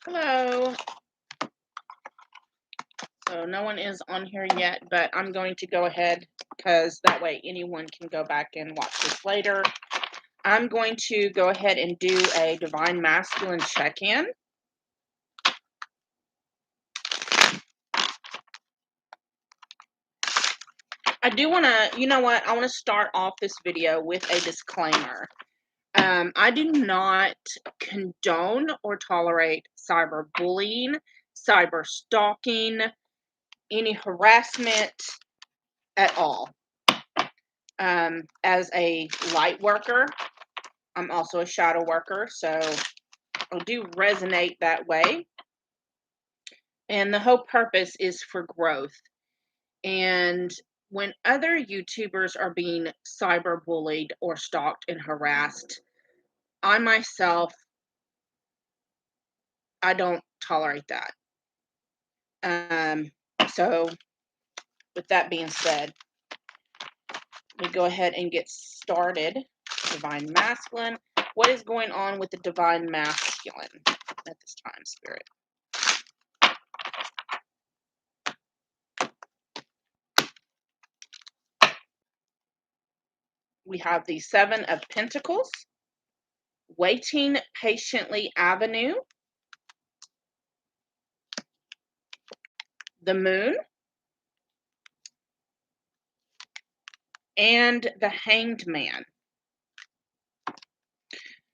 Hello. So no one is on here yet, but I'm going to go ahead because that way anyone can go back and watch this later. I'm going to go ahead and do a Divine Masculine check-in. I do want to, you know what, I want to start off this video with a disclaimer. I do not condone or tolerate cyberbullying, cyber stalking, any harassment at all. As a light worker, I'm also a shadow worker, so I do resonate that way. And the whole purpose is for growth. And when other YouTubers are being cyberbullied or stalked and harassed, I myself, I don't tolerate that. So with that being said, we go ahead and get started. Divine Masculine. What is going on with the Divine Masculine at this time, Spirit? We have the Seven of Pentacles, Waiting Patiently Avenue, the Moon, and the Hanged Man.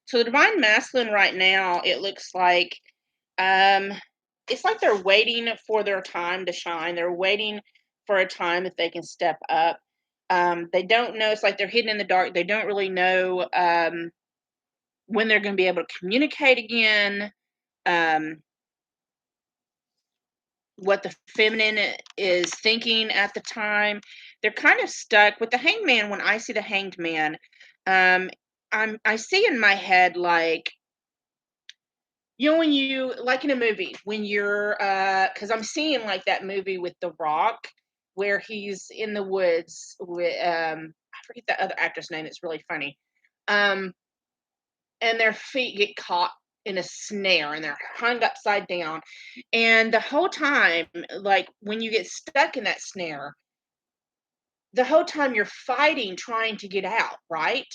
So the Divine Masculine right now, it looks like it's like they're waiting for their time to shine. They're waiting for a time that they can step up. They don't know. It's like they're hidden in the dark. They don't really know when they're going to be able to communicate again. What the feminine is thinking at the time. They're kind of stuck with the Hanged Man. When I see the Hanged Man, I see in my head like, you know, when you, like in a movie, when you're because I'm seeing like that movie with The Rock where he's in the woods with I forget the other actor's name. It's really funny. Um and their feet get caught in a snare and they're hung upside down. And the whole time, like when you get stuck in that snare, the whole time you're fighting trying to get out, right?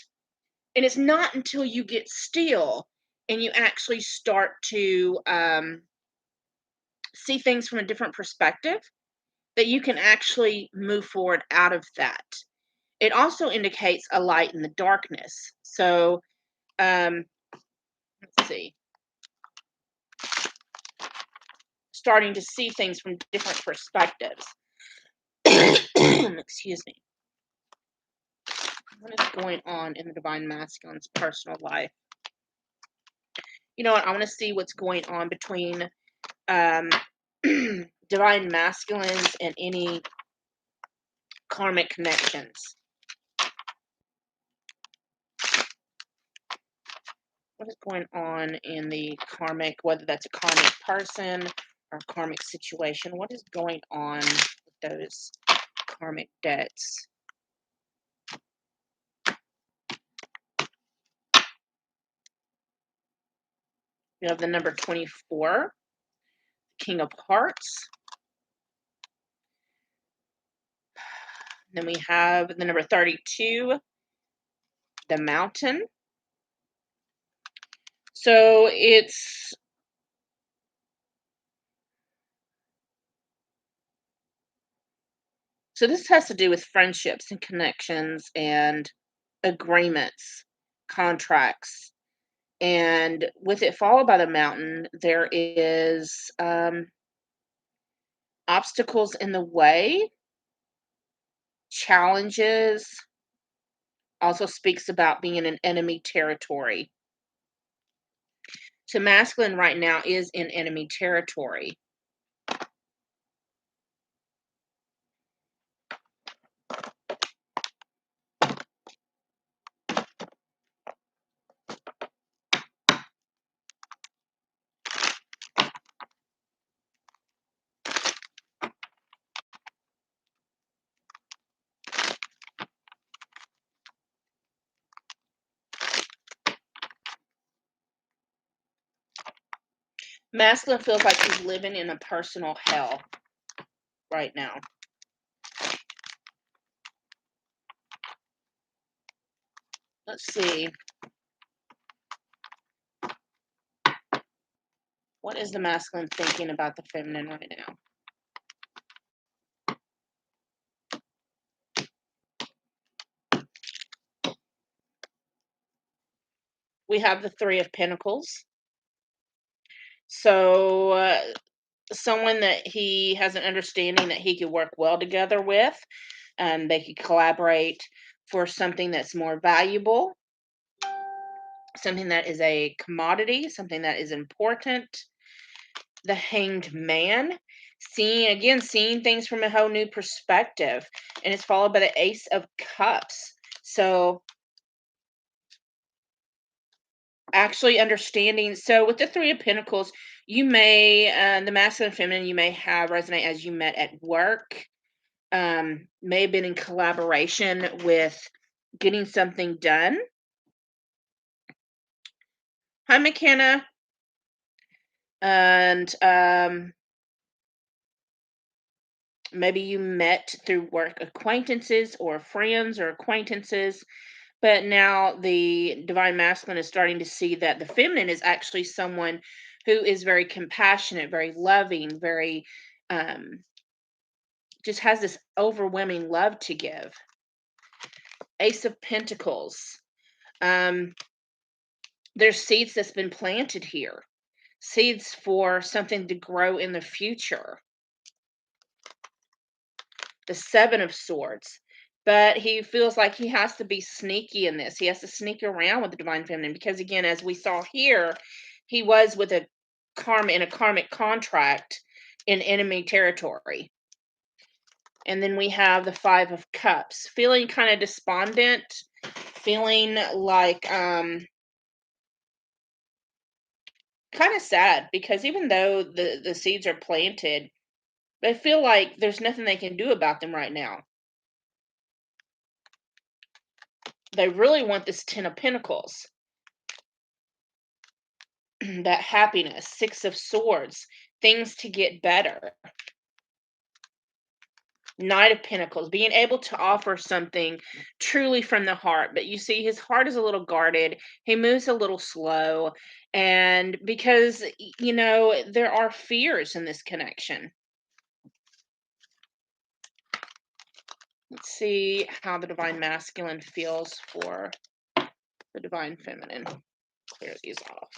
And it's not until you get still and you actually start to see things from a different perspective that you can actually move forward out of that. It also indicates a light in the darkness. So, let's see. Starting to see things from different perspectives. Excuse me. What is going on in the Divine Masculine's personal life? You know what? I want to see what's going on between Divine Masculines and any karmic connections. What is going on in the karmic, whether that's a karmic person or karmic situation? What is going on with those karmic debts? We have the number 24, King of Hearts. Then we have the number 32, the Mountain. So this has to do with friendships and connections and agreements, contracts. And with it followed by the Mountain, there is obstacles in the way, challenges, also speaks about being in an enemy territory. So masculine right now is in enemy territory. Masculine feels like he's living in a personal hell right now. Let's see. What is the masculine thinking about the feminine right now? We have the Three of Pentacles. So, someone that he has an understanding that he could work well together with, they could collaborate for something that's more valuable, something that is a commodity, something that is important. The Hanged Man, seeing things from a whole new perspective, and it's followed by the Ace of Cups. So actually understanding, so with the Three of Pentacles, you may the masculine and feminine, you may have resonate as you met at work, may have been in collaboration with getting something done. Hi, McKenna. And maybe you met through work acquaintances or friends or acquaintances, but now the divine masculine is starting to see that the feminine is actually someone who is very compassionate, very loving, very just has this overwhelming love to give. Ace of Pentacles. There's seeds that's been planted here, seeds for something to grow in the future. The Seven of Swords. But he feels like he has to be sneaky in this. He has to sneak around with the divine feminine because, again, as we saw here, he was with a karmic contract in enemy territory. And then we have the Five of Cups, feeling kind of despondent, feeling like kind of sad because even though the seeds are planted, they feel like there's nothing they can do about them right now. They really want this Ten of Pentacles. That happiness, Six of Swords, things to get better. Knight of Pentacles, being able to offer something truly from the heart. But you see, his heart is a little guarded. He moves a little slow. And because, there are fears in this connection. Let's see how the divine masculine feels for the divine feminine. Clear these off.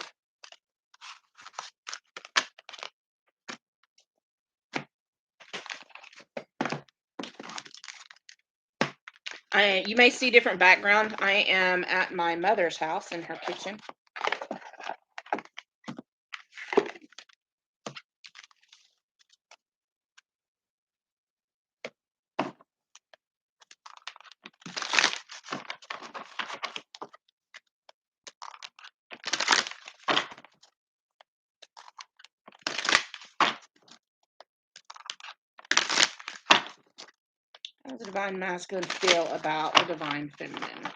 You may see different background. I am at my mother's house in her kitchen. How does the divine masculine feel about the divine feminine?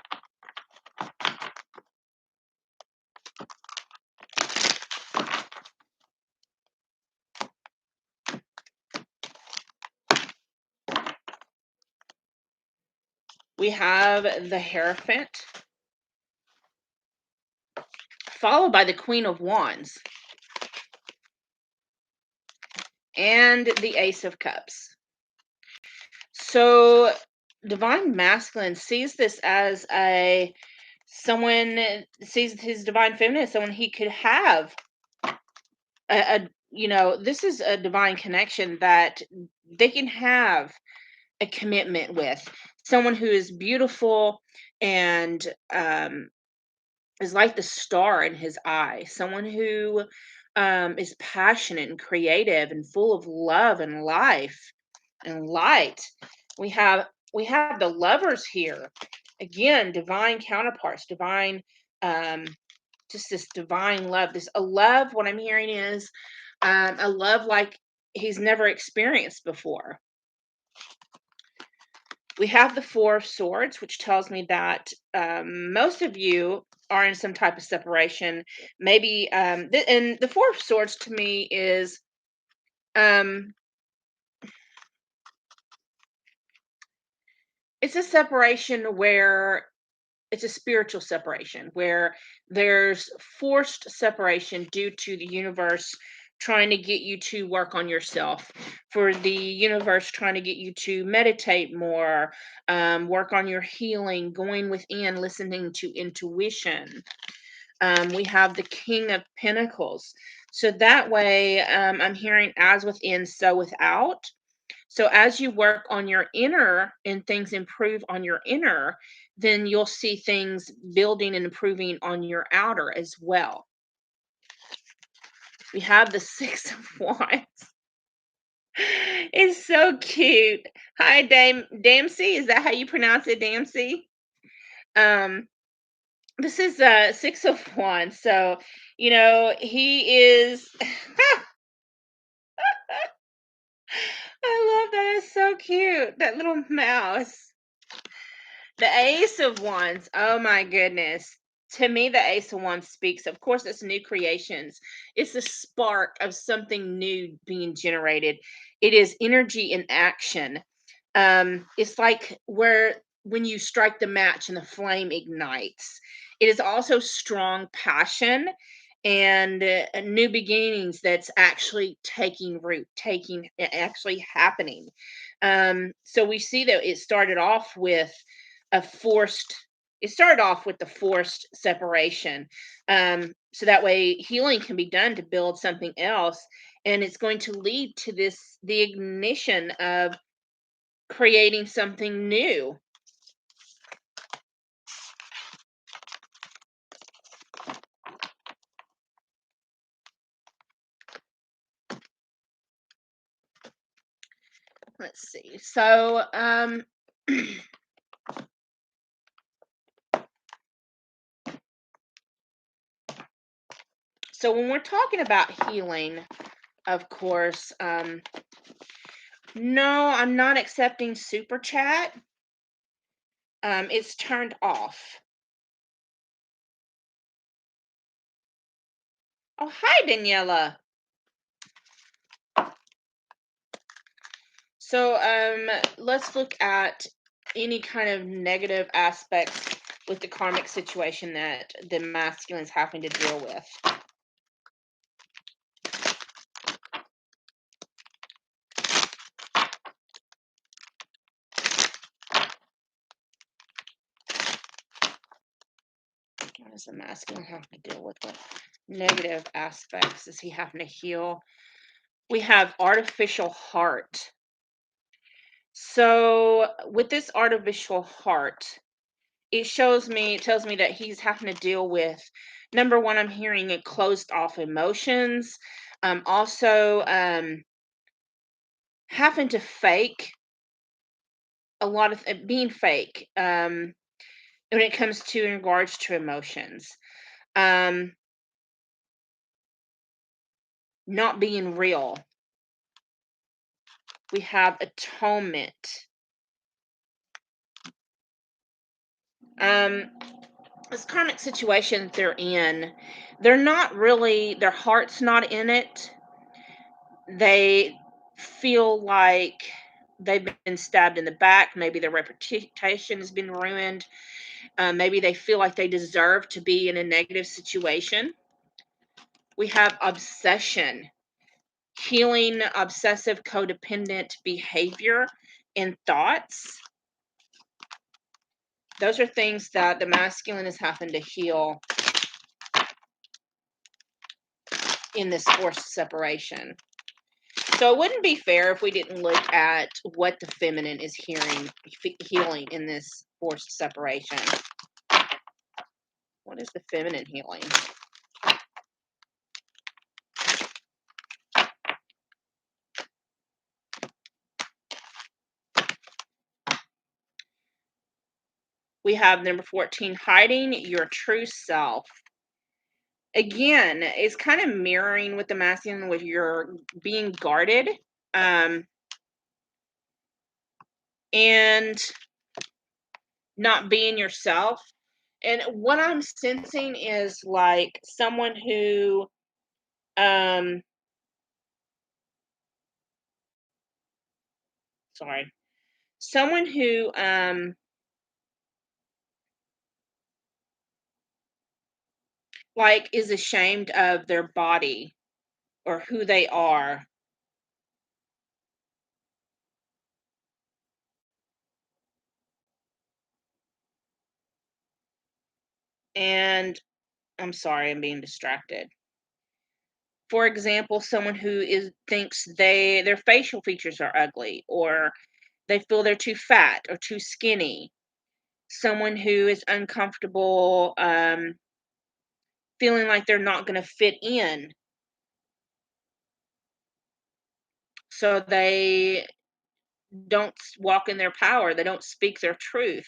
We have the Hierophant, followed by the Queen of Wands, and the Ace of Cups. So, divine masculine sees this as someone sees his divine feminine as someone he could have this is a divine connection that they can have a commitment with someone who is beautiful and is like the star in his eye, someone who is passionate and creative and full of love and life and light. We have the Lovers here, again, divine counterparts, divine, just this divine love. This a love. What I'm hearing is a love like he's never experienced before. We have the Four of Swords, which tells me that most of you are in some type of separation. Maybe and the Four of Swords to me is um it's a separation where it's a spiritual separation where there's forced separation due to the universe trying to get you to work on yourself, for the universe trying to get you to meditate more, work on your healing, going within, listening to intuition. We have the King of Pentacles. So that way, I'm hearing as within, so without. So as you work on your inner and things improve on your inner, then you'll see things building and improving on your outer as well. We have the Six of Wands. It's so cute. Hi, Dempsey. Is that how you pronounce it, Dempsey? Um, this is Six of Wands. So, he is. I love that. It's so cute. That little mouse. The Ace of Wands. Oh my goodness. To me, the Ace of Wands speaks, of course, it's new creations. It's the spark of something new being generated. It is energy in action. It's like where when you strike the match and the flame ignites. It is also strong passion and new beginnings that's actually taking root, actually happening. So we see that a forced it started off with the forced separation. So that way healing can be done to build something else, and it's going to lead to the ignition of creating something new. Let's see. So when we're talking about healing, of course, no, I'm not accepting super chat. It's turned off. Oh, hi, Daniela. So, let's look at any kind of negative aspects with the karmic situation that the masculine's having to deal with. What does the masculine have to deal with? What negative aspects is he having to heal? We have artificial heart. So, with this artificial heart, it tells me that he's having to deal with, number one, I'm hearing it closed off emotions. Also, having to fake a lot of being fake, when it comes to in regards to emotions. Um, Not being real. We have atonement. Um, this karmic situation they're in, they're not really, their heart's not in it. They feel like they've been stabbed in the back. Maybe their reputation has been ruined. Maybe they feel like they deserve to be in a negative situation. We have obsession, healing obsessive codependent behavior and thoughts. Those are things that the masculine is having to heal in this forced separation. So it wouldn't be fair if we didn't look at what the feminine is healing in this forced separation. What is the feminine healing? We have number 14, hiding your true self. Again, it's kind of mirroring with the masculine, with your being guarded, um, and not being yourself. And what I'm sensing is like someone who, um, sorry, someone who, like is ashamed of their body or who they are. And I'm sorry, I'm being distracted. For example, someone who is thinks their facial features are ugly, or they feel they're too fat or too skinny. Someone who is uncomfortable, feeling like they're not going to fit in, so they don't walk in their power. They don't speak their truth.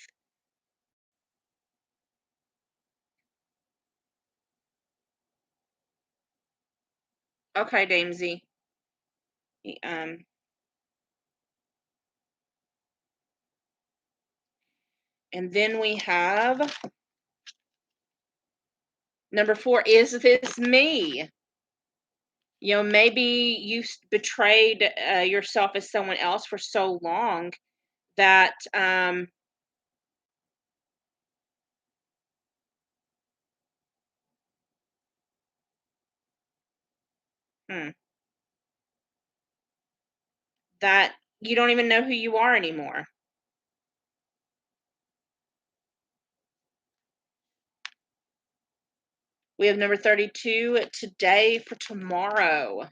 Okay, Damesy. Um, and then we have number 4. Is this me? Maybe you betrayed yourself as someone else for so long that hmm, that you don't even know who you are anymore. We have number 32, today for tomorrow.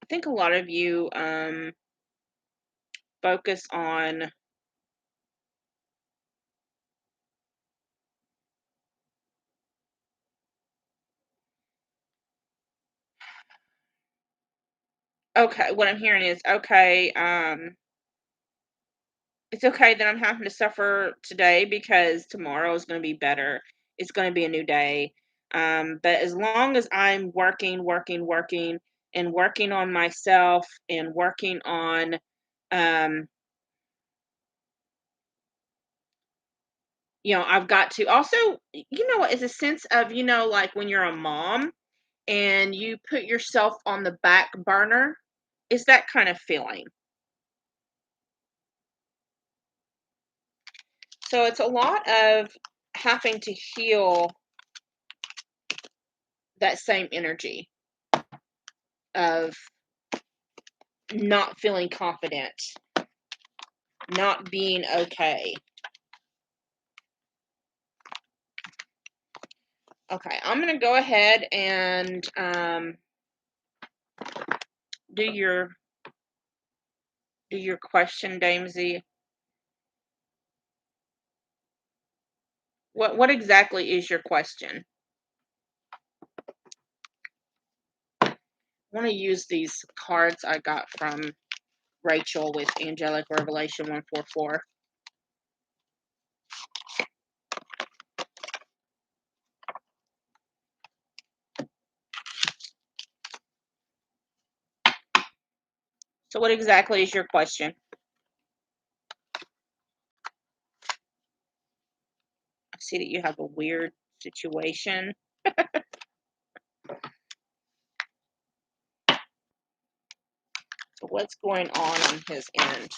I think a lot of you focus on, okay, what I'm hearing is, okay, it's okay that I'm having to suffer today because tomorrow is going to be better. It's going to be a new day. But as long as I'm working, working, working, and working on myself and working on, um, I've got to also, what is a sense of, like when you're a mom and you put yourself on the back burner, is that kind of feeling. So it's a lot of having to heal that same energy of not feeling confident, not being okay. Okay, I'm gonna go ahead and do your do your question, Damesy. What exactly is your question? I want to use these cards I got from Rachel with Angelic Revelation 144. So, what exactly is your question? I see that you have a weird situation. So, what's going on his end?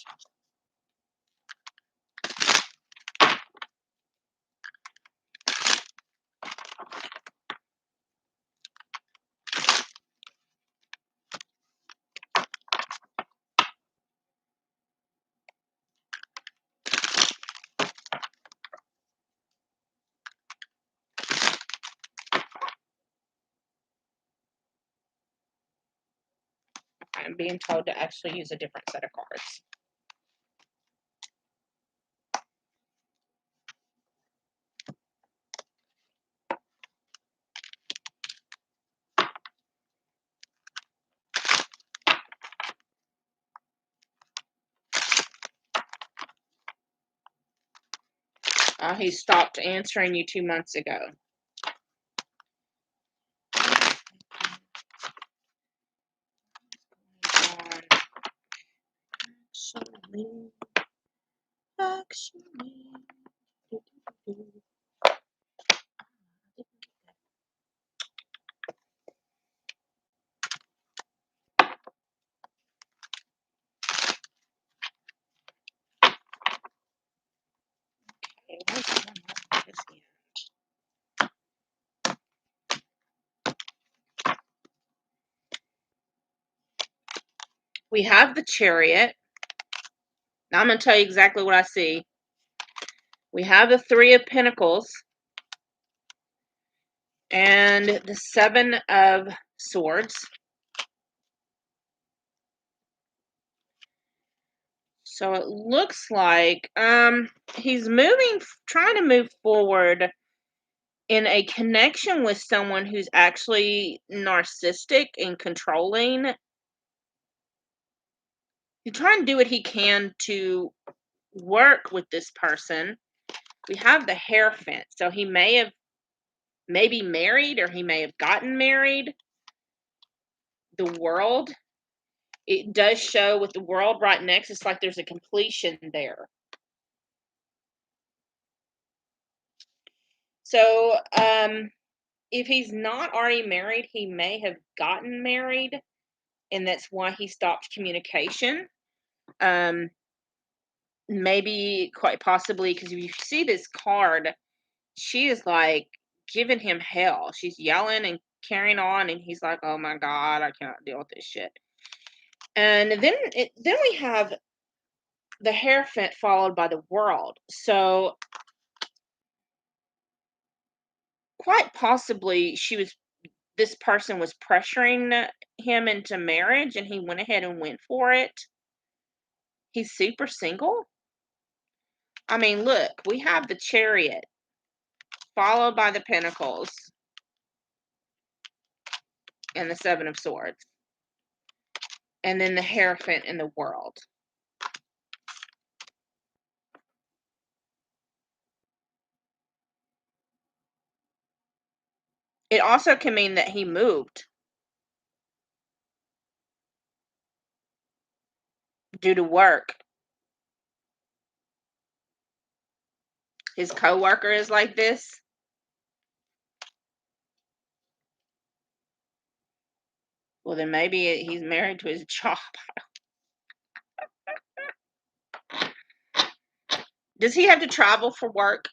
I'm being told to actually use a different set of cards. He stopped answering you 2 months ago. Actually. Okay, what's going on with this end? We have the Chariot. Now I'm going to tell you exactly what I see. We have the Three of Pentacles and the Seven of Swords. So it looks like he's trying to move forward in a connection with someone who's actually narcissistic and controlling. He's trying to do what he can to work with this person. We have the Hierophant, so he may be married, or he may have gotten married. The World, it does show with the World right next, it's like there's a completion there. So if he's not already married, he may have gotten married, and that's why he stopped communication. Maybe, quite possibly, because if you see this card, she is like giving him hell. She's yelling and carrying on, and he's like, "Oh my God, I cannot deal with this shit." And then we have the Hierophant followed by the World. So quite possibly this person was pressuring him into marriage, and he went ahead and went for it. He's super single. I mean, look, we have the Chariot followed by the Pentacles and the Seven of Swords, and then the Hierophant in the World. It also can mean that he moved due to work. His coworker is like this. Well, then maybe he's married to his job. Does he have to travel for work?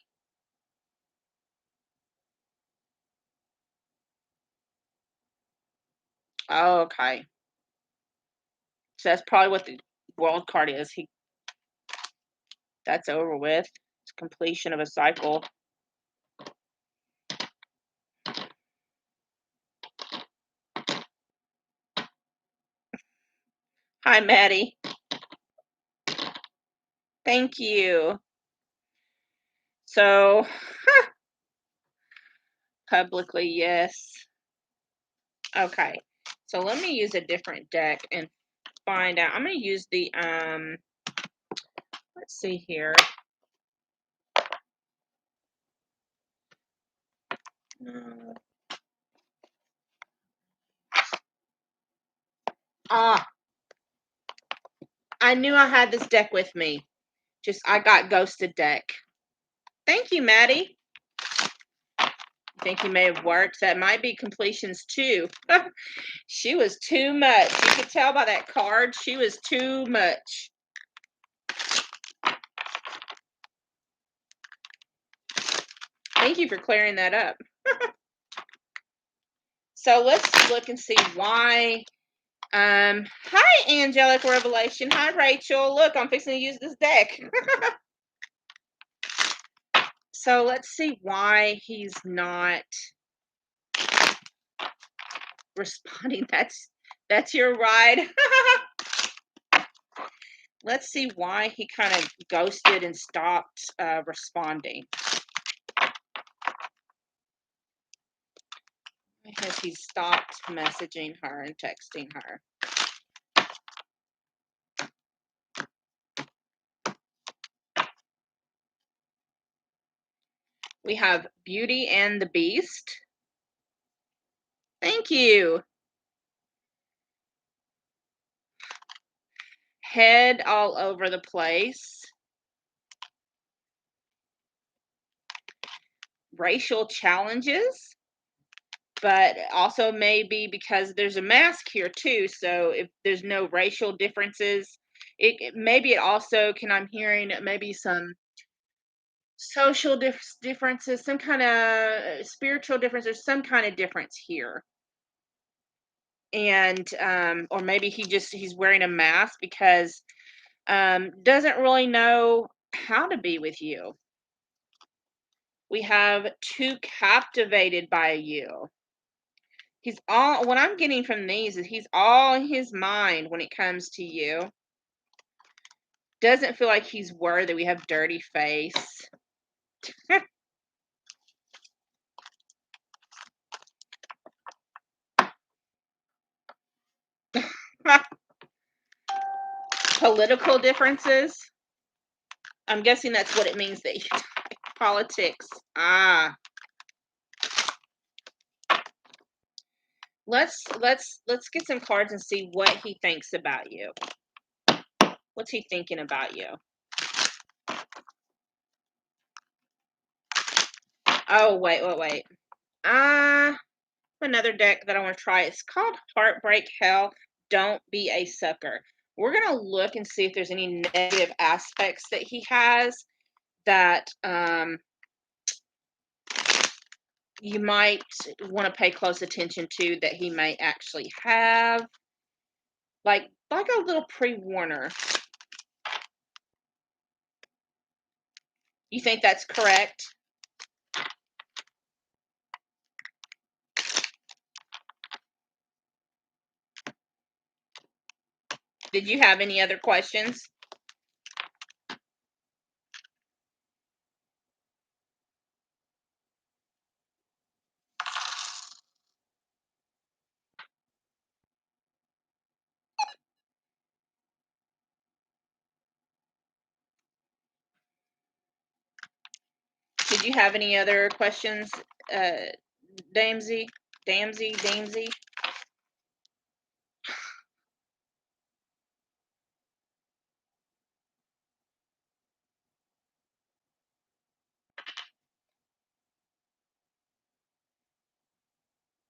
Oh, okay. So that's probably what the World card is. That's over with. It's completion of a cycle. Hi, Maddie. Thank you. So, publicly, yes. Okay. So let me use a different deck and find out. I'm going to use the, let's see here. I knew I had this deck with me. Just, I got ghosted deck. Thank you, Maddie. I think you may have worked. That might be completions too. She was too much. You could tell by that card. She was too much. Thank you for clearing that up. So let's look and see why. Hi, Angelic Revelation. Hi, Rachel. Look, I'm fixing to use this deck. So let's see why he's not responding. That's your ride. Let's see why he kind of ghosted and stopped responding. Why has he stopped messaging her and texting her? We have Beauty and the Beast. Thank you. head all over the place, racial challenges, but also maybe because there's a mask here too. So if there's no racial differences, maybe it also can. I'm hearing maybe some social differences, some kind of spiritual differences, some kind of difference here. And or maybe he's wearing a mask because doesn't really know how to be with you. We have too captivated by you. He's all what I'm getting from these is he's all in his mind when it comes to you. Doesn't feel like he's worthy. We have dirty face. Political differences. I'm guessing that's what it means that you politics. Ah. Let's get some cards and see what he thinks about you. What's he thinking about you? Oh, wait. Another deck that I want to try. It's called Heartbreak Hell. Don't be a sucker. We're going to look and see if there's any negative aspects that he has that you might want to pay close attention to that he may actually have. Like a little pre-warner. You think that's correct? Did you have any other questions? Did you have any other questions, Damsy? Damsy?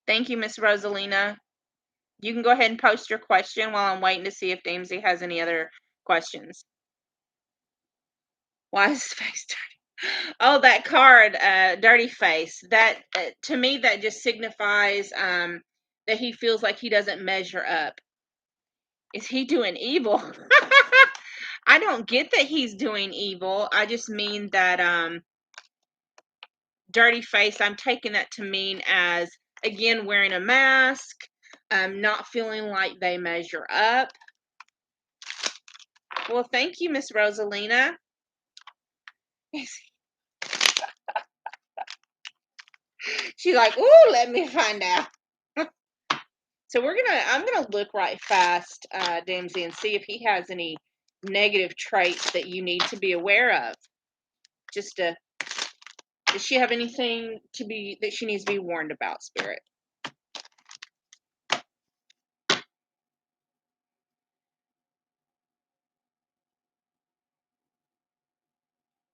Thank you, Miss Rosalina. You can go ahead and post your question while I'm waiting to see if Damsy has any other questions. Why is his face dirty? Oh, that card, dirty face. That to me, that just signifies that he feels like he doesn't measure up. Is he doing evil? I don't get that he's doing evil. I just mean that dirty face, I'm taking that to mean as, again, wearing a mask, not feeling like they measure up. Well, thank you, Miss Rosalina. She's like, ooh, let me find out. So I'm gonna look right fast, Damsy, and see if he has any negative traits that you need to be aware of. Just to, does she have anything that she needs to be warned about, Spirit?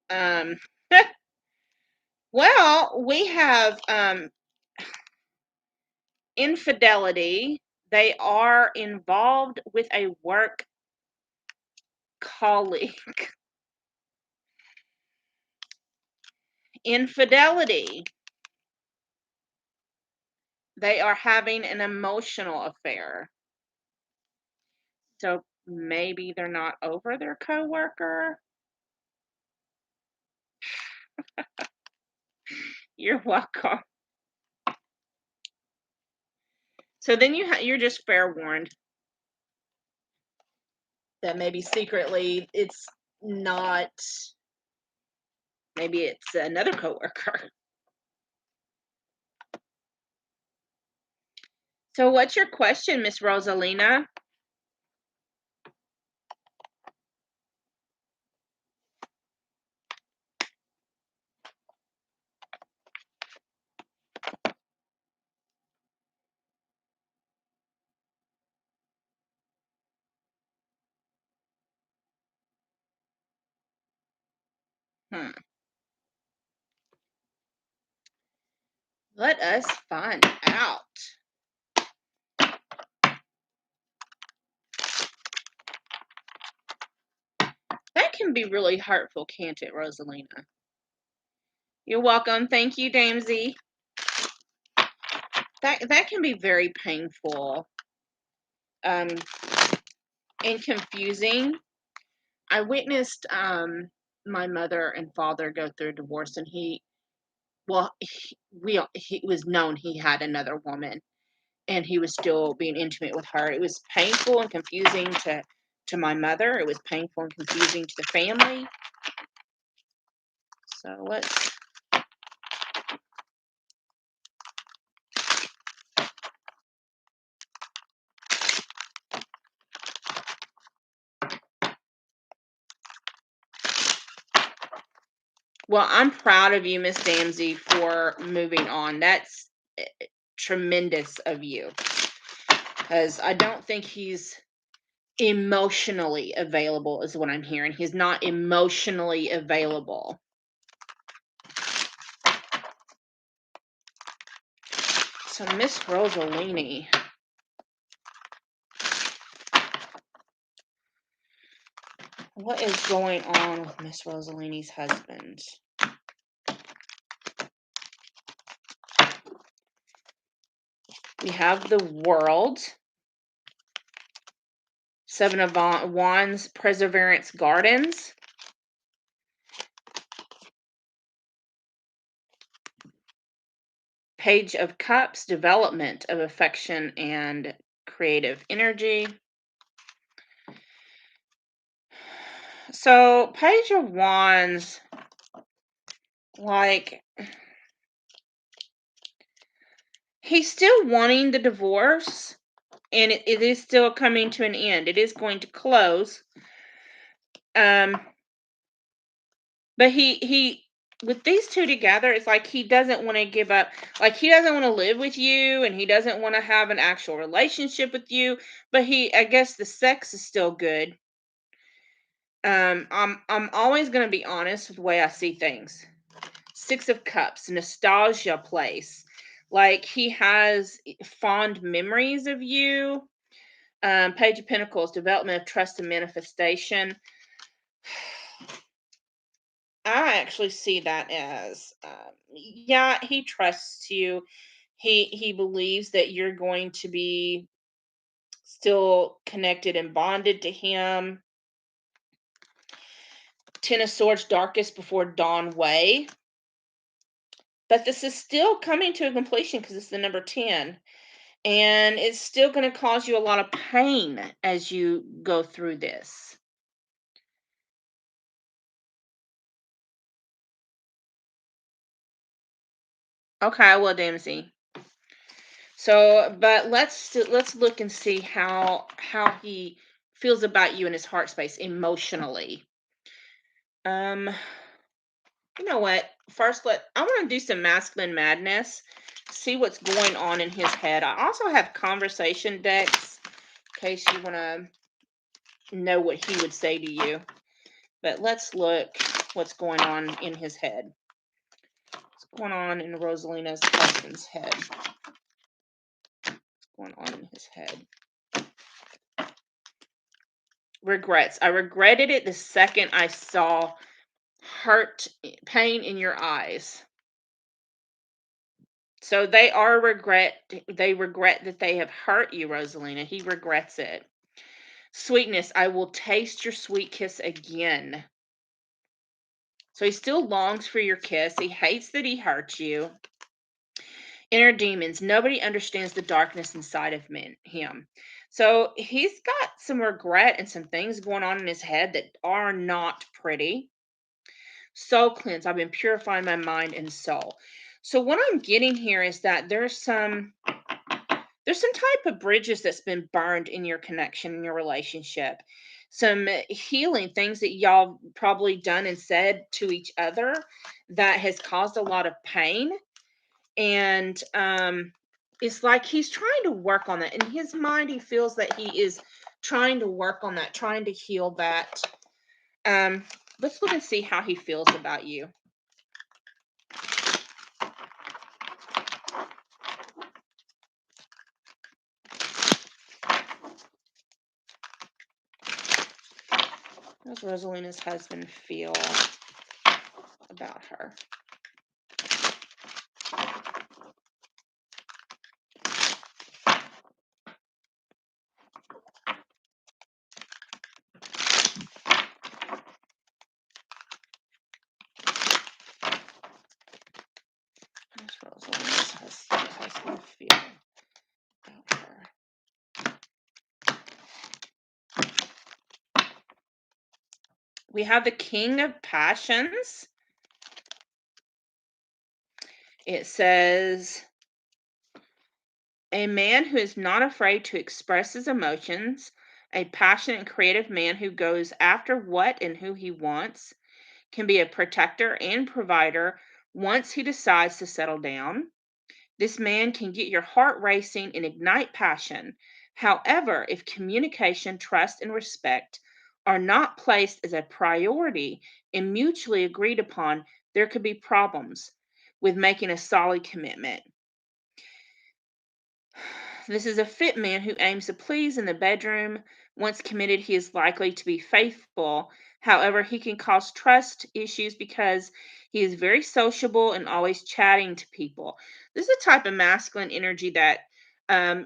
Um, well, we have infidelity. They are involved with a work colleague. Infidelity. They are having an emotional affair. So maybe they're not over their coworker. You're welcome. So then you're just fair warned that maybe secretly it's not. Maybe it's another coworker. So what's your question, Miss Rosalina? Hmm. Let us find out. That can be really hurtful, can't it, Rosalina? You're welcome. Thank you, Damsey. That can be very painful, um, and confusing. I witnessed my mother and father go through a divorce, and it was known he had another woman, and he was still being intimate with her. It was painful and confusing to my mother. It was painful and confusing to the family. So let's. Well, I'm proud of you, Miss Damsey, for moving on. That's tremendous of you, because I don't think he's emotionally available, is what I'm hearing. He's not emotionally available. So, Miss Rosalini, what is going on with Miss Rosalini's husband? We have the World, Seven of Wands, Perseverance Gardens, Page of Cups, Development of Affection and Creative Energy. So, Page of Wands, like, he's still wanting the divorce, and it is still coming to an end. It is going to close. But he with these two together, it's like he doesn't want to give up. Like, he doesn't want to live with you, and he doesn't want to have an actual relationship with you. But I guess the sex is still good. I'm always going to be honest with the way I see things. Six of Cups, nostalgia place. Like, he has fond memories of you. Page of Pentacles, development of trust and manifestation. I actually see that as, yeah, he trusts you. He believes that you're going to be still connected and bonded to him. Ten of Swords, darkest before dawn way. But this is still coming to a completion because it's the number 10. And it's still going to cause you a lot of pain as you go through this. Okay, well, Dempsey. So, but let's look and see how he feels about you in his heart space emotionally. Um, you know what? First, I want to do some masculine madness, see what's going on in his head. I also have conversation decks in case you want to know what he would say to you. But let's look what's going on in his head. What's going on in Rosalina's husband's head? What's going on in his head? Regrets. I regretted it the second I saw pain in your eyes. So they regret that they have hurt you, Rosalina. He regrets it. Sweetness, I will taste your sweet kiss again. So he still longs for your kiss. He hates that he hurt you. Inner demons. Nobody understands the darkness inside of him. So he's got some regret and some things going on in his head that are not pretty. Soul cleanse. I've been purifying my mind and soul. So what I'm getting here is that there's some type of bridges that's been burned in your connection, in your relationship. Some healing things that y'all probably done and said to each other that has caused a lot of pain. And it's like he's trying to work on that. In his mind, he feels that he is trying to work on that, trying to heal that. Let's look and see how he feels about you. How does Rosalina's husband feel about her? How does Rosalina's husband feel about her? We have the King of Passions. It says, a man who is not afraid to express his emotions, a passionate and creative man who goes after what and who he wants, can be a protector and provider once he decides to settle down. This man can get your heart racing and ignite passion. However, if communication, trust, and respect are not placed as a priority and mutually agreed upon, there could be problems with making a solid commitment. This is a fit man who aims to please in the bedroom. Once committed, he is likely to be faithful. However, he can cause trust issues because he is very sociable and always chatting to people. This is a type of masculine energy that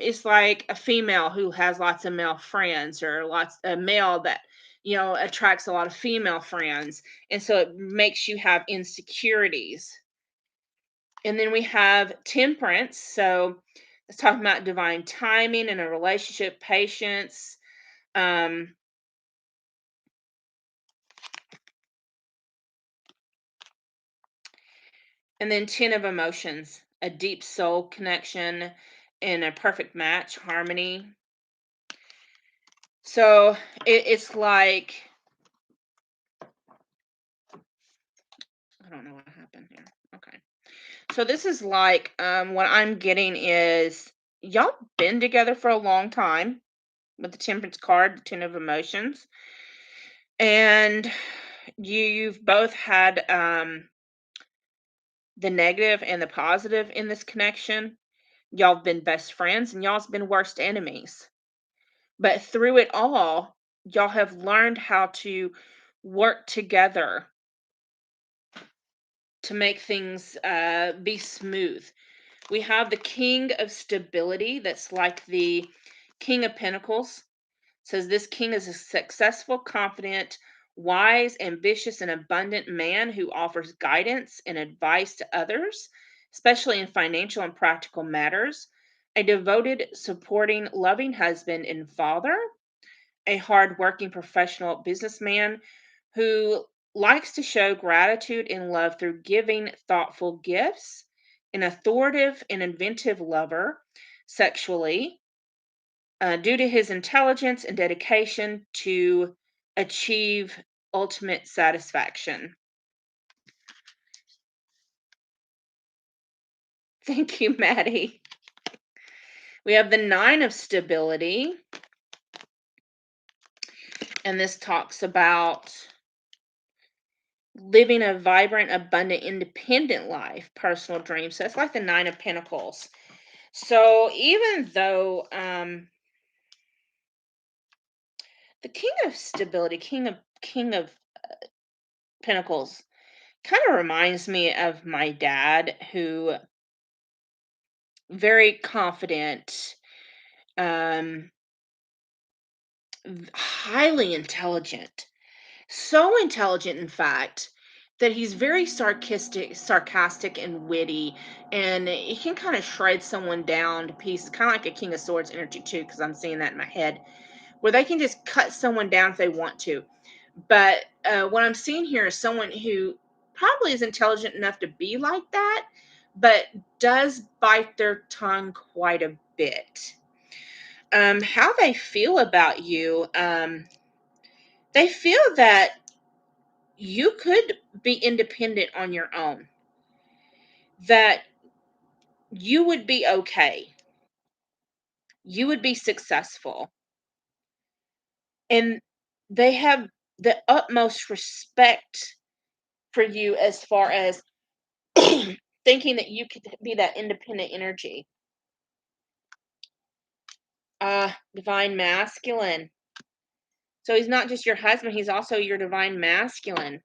is like a female who has lots of male friends, or lots a male that attracts a lot of female friends, and so it makes you have insecurities. And then we have temperance. So it's talking about divine timing in a relationship, patience. Um, and then 10 of emotions, a deep soul connection and a perfect match, harmony. So it's like, I don't know what happened here. Okay. So this is like, what I'm getting is y'all been together for a long time with the temperance card, the 10 of emotions. And you've both had the negative and the positive in this connection. Y'all have been best friends and y'all's been worst enemies. But through it all, y'all have learned how to work together to make things be smooth. We have the King of Stability, that's like the King of Pentacles. Says this king is a successful, confident, wise, ambitious, and abundant man who offers guidance and advice to others, especially in financial and practical matters. A devoted, supporting, loving husband and father. A hardworking professional businessman who likes to show gratitude and love through giving thoughtful gifts. An authoritative and inventive lover sexually, due to his intelligence and dedication to achieve ultimate satisfaction. Thank you, Maddie. We have the Nine of Stability, and this talks about living a vibrant, abundant, independent life, personal dreams. So it's like the Nine of Pentacles. So even though the King of Stability, King of Pentacles, kind of reminds me of my dad, who very confident, um, highly intelligent, so intelligent, in fact, that he's very sarcastic and witty, and he can kind of shred someone down to pieces, kind of like a King of Swords energy too, because I'm seeing that in my head, where they can just cut someone down if they want to. But what I'm seeing here is someone who probably is intelligent enough to be like that, but does bite their tongue quite a bit. How they feel about you, they feel that you could be independent on your own, that you would be okay, you would be successful. And they have the utmost respect for you as far as thinking that you could be that independent energy. Divine masculine. So he's not just your husband, he's also your divine masculine.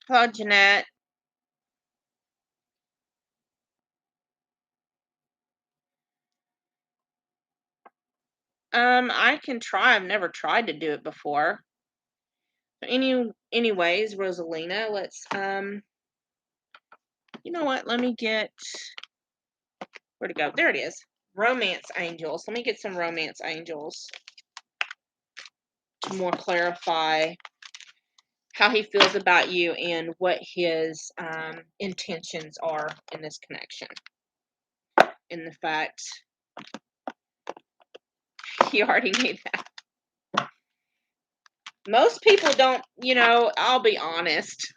Hello, Jeanette. I can try. I've never tried to do it before. Anyways, Rosalina, let's you know what? Let me get where to go. There it is. Romance angels. Let me get some romance angels to more clarify how he feels about you and what his intentions are in this connection. In the fact, he already knew that. Most people don't, I'll be honest.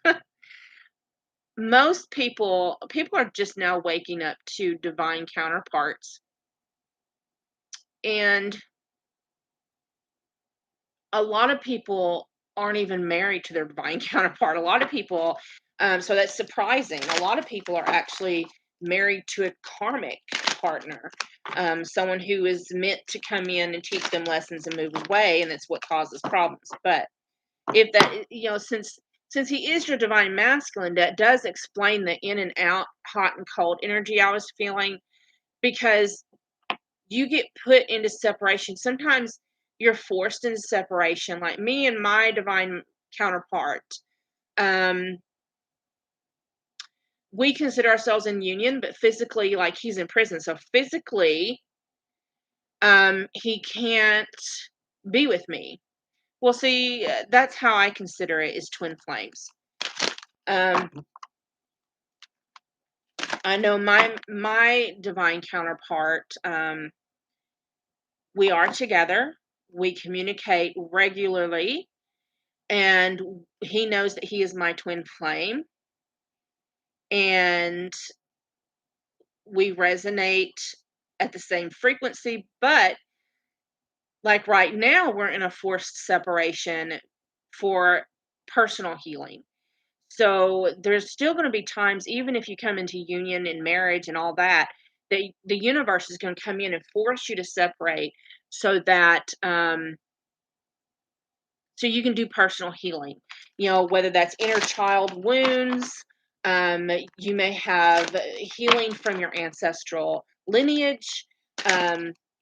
Most people are just now waking up to divine counterparts. And a lot of people aren't even married to their divine counterpart. A lot of people, so that's surprising. A lot of people are actually married to a karmic partner, someone who is meant to come in and teach them lessons and move away, and that's what causes problems. But if that, since he is your divine masculine, that does explain the in and out, hot and cold energy I was feeling, because you get put into separation. Sometimes you're forced into separation. Like me and my divine counterpart, um, we consider ourselves in union, but physically, like he's in prison. So physically, he can't be with me. Well, see, that's how I consider it, is twin flames. Um, I know my divine counterpart. We are together. We communicate regularly, and he knows that he is my twin flame, and we resonate at the same frequency. But like right now, we're in a forced separation for personal healing. So there's still going to be times, even if you come into union and marriage and all that, the universe is going to come in and force you to separate so that so you can do personal healing. Whether that's inner child wounds, you may have healing from your ancestral lineage,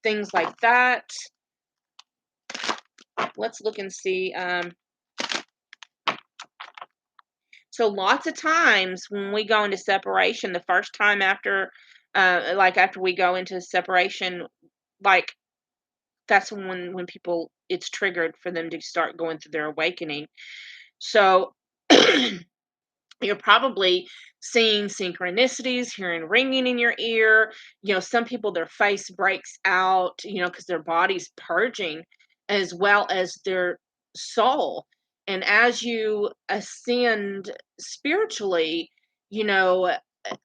things like that. Let's look and see. So lots of times when we go into separation, the first time after, like after we go into separation, like that's when people, it's triggered for them to start going through their awakening. So you're probably seeing synchronicities, hearing ringing in your ear. Some people, their face breaks out, because their body's purging as well as their soul. And as you ascend spiritually, you know,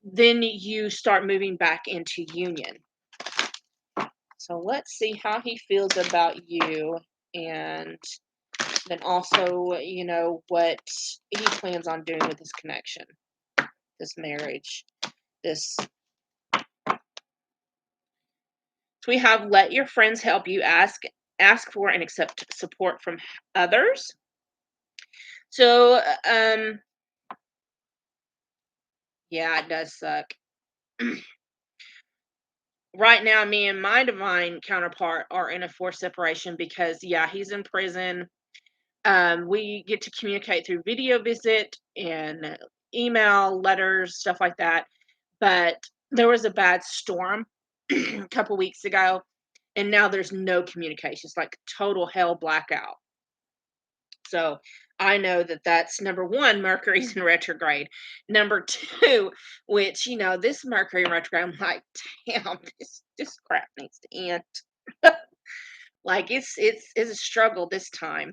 then you start moving back into union. So let's see how he feels about you, and then also, what he plans on doing with this connection, this marriage, this. So we have, let your friends help you, ask for and accept support from others. So, yeah, it does suck. Right now, me and my divine counterpart are in a forced separation because, yeah, he's in prison. We get to communicate through video visit and email, letters, stuff like that. But there was a bad storm a couple weeks ago, and now there's no communications, like total hell blackout. So I know that that's number one, Mercury's in retrograde. Number two, which, this Mercury in retrograde, I'm like, damn, this crap needs to end. Like it's a struggle this time.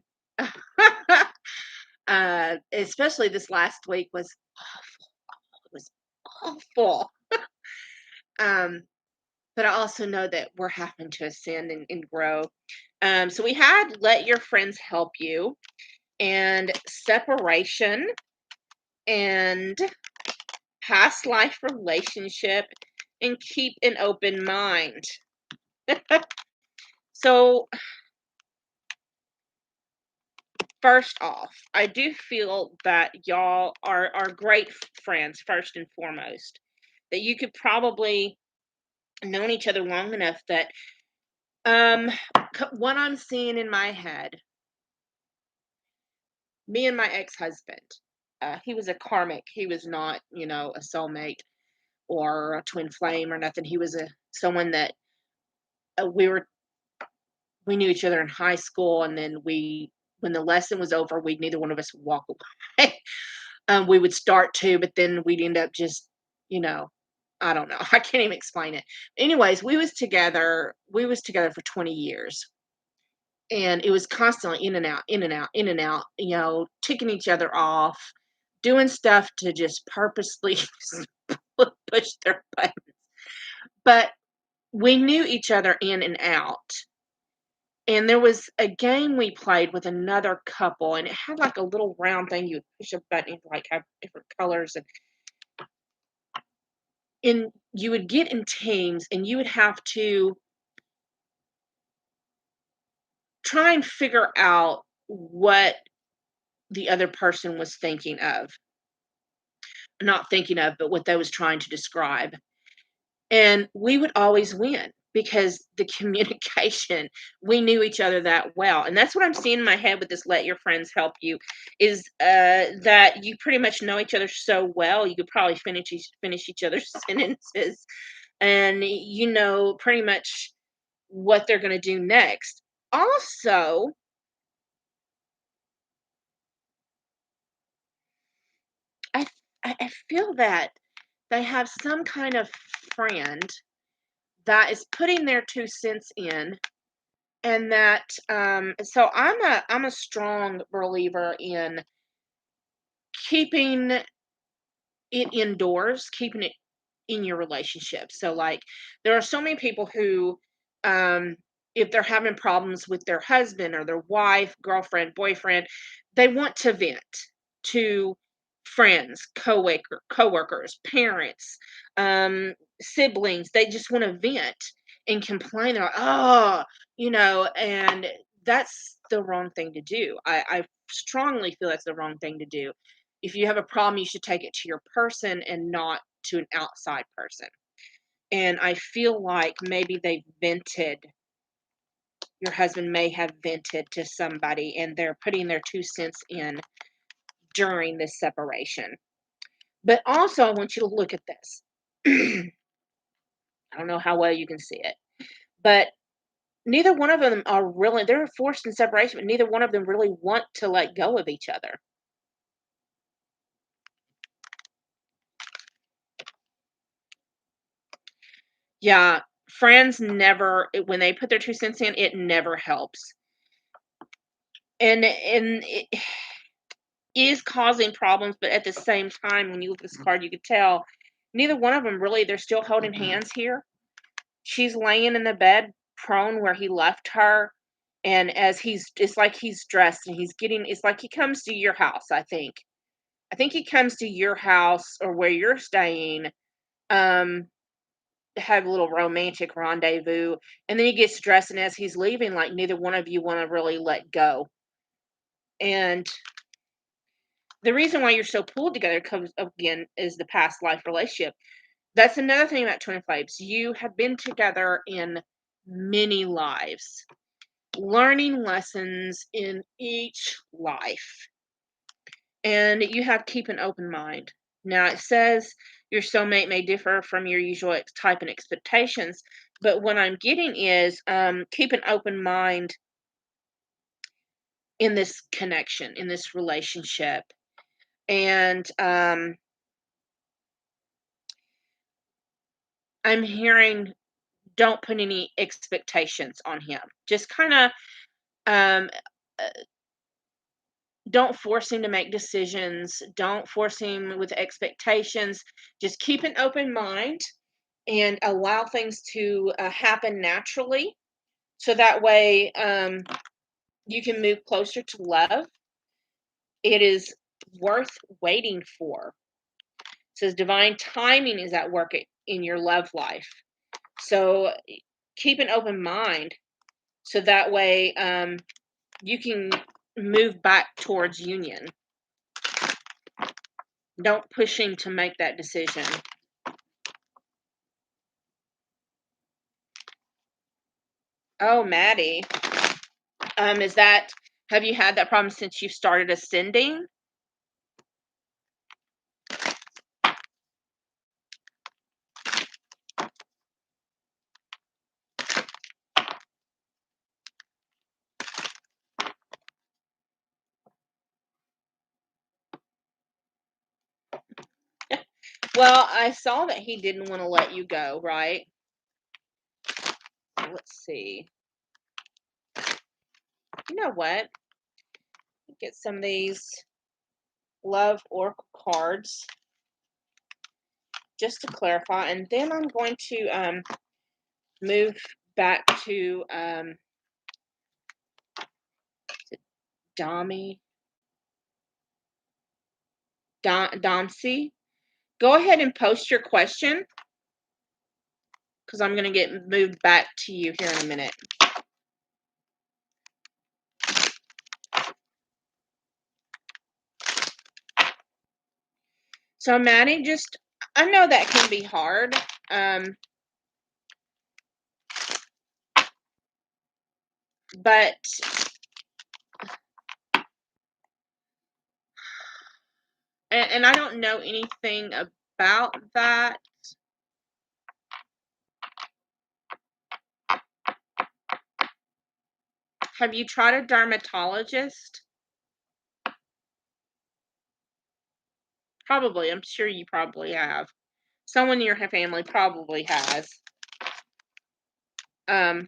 Especially this last week was awful. It was awful. Um, but I also know that we're having to ascend and grow. So we had let your friends help you, and separation, and past life relationship, and keep an open mind. So, first off, I do feel that y'all are great friends first and foremost. That you could probably known each other long enough that um what I'm seeing in my head, me and my ex-husband, he was a karmic. He was not, a soulmate or a twin flame or nothing. He was a someone that we knew each other in high school, and then when the lesson was over, we neither one of us would walk away. We would start to, but then we'd end up just, you know, I don't know. I can't even explain it. Anyways, We was together for 20 years, and it was constantly in and out, in and out, in and out. Ticking each other off, doing stuff to just purposely push their buttons. But we knew each other in and out. And there was a game we played with another couple, and it had like a little round thing you would push a button, like have different colors, and you would get in teams, and you would have to try and figure out what the other person was thinking of, not thinking of, but what they was trying to describe. And we would always win because the communication, we knew each other that well. And that's what I'm seeing in my head with this let your friends help you, is that you pretty much know each other so well, you could probably finish each other's sentences, and you know pretty much what they're going to do next. Also, I I feel that they have some kind of friend that is putting their 2 cents in, and that so I'm a strong believer in keeping it indoors, keeping it in your relationship. So, like, there are so many people who, um if they're having problems with their husband or their wife, girlfriend, boyfriend, they want to vent to friends, coworkers, parents, um siblings. They just want to vent and complain. They're like, oh, and that's the wrong thing to do. I strongly feel that's the wrong thing to do. If you have a problem, you should take it to your person and not to an outside person. And I feel like maybe they vented, your husband may have vented to somebody, and they're putting their 2 cents in during this separation. But also, I want you to look at this. I don't know how well you can see it, but neither one of them are really, they're forced in separation, but neither one of them really want to let go of each other. Yeah, friends never, when they put their 2 cents in, it never helps. And it is causing problems, but at the same time, when you look at this card, you could tell neither one of them really, they're still holding hands here. She's laying in the bed, prone where he left her, and as it's like he's dressed and it's like he comes to your house, I think. I think he comes to your house or where you're staying, um, to have a little romantic rendezvous, and then he gets dressed, and as he's leaving, like, neither one of you wanna really let go. And the reason why you're so pulled together comes again is the past life relationship. That's another thing about twin flames. You have been together in many lives, learning lessons in each life, and you have to keep an open mind. Now, it says your soulmate may differ from your usual type and expectations, but what I'm getting is, keep an open mind in this connection, in this relationship, and I'm hearing, don't put any expectations on him. Just kind of, um, uh, don't force him to make decisions. Don't force him with expectations. Just keep an open mind. and allow things to happen naturally. So that way you can move closer to love. It is worth waiting for. It says divine timing is at work in your love life. So keep an open mind so that way you can move back towards union. Don't push him to make that decision. Oh, Maddie. Is that have you had that problem since you started ascending? Well, I saw that he didn't want to let you go, right? Let's see. You know what? Get some of these love oracle cards just to clarify, and then I'm going to move back to Dami Domsey. Go ahead and post your question because I'm going to get moved back to you here in a minute. So, Maddie, just I know that can be hard. But and I don't know anything about that. Have you tried a dermatologist? Probably. I'm sure you probably have. Someone in your family probably has. Um,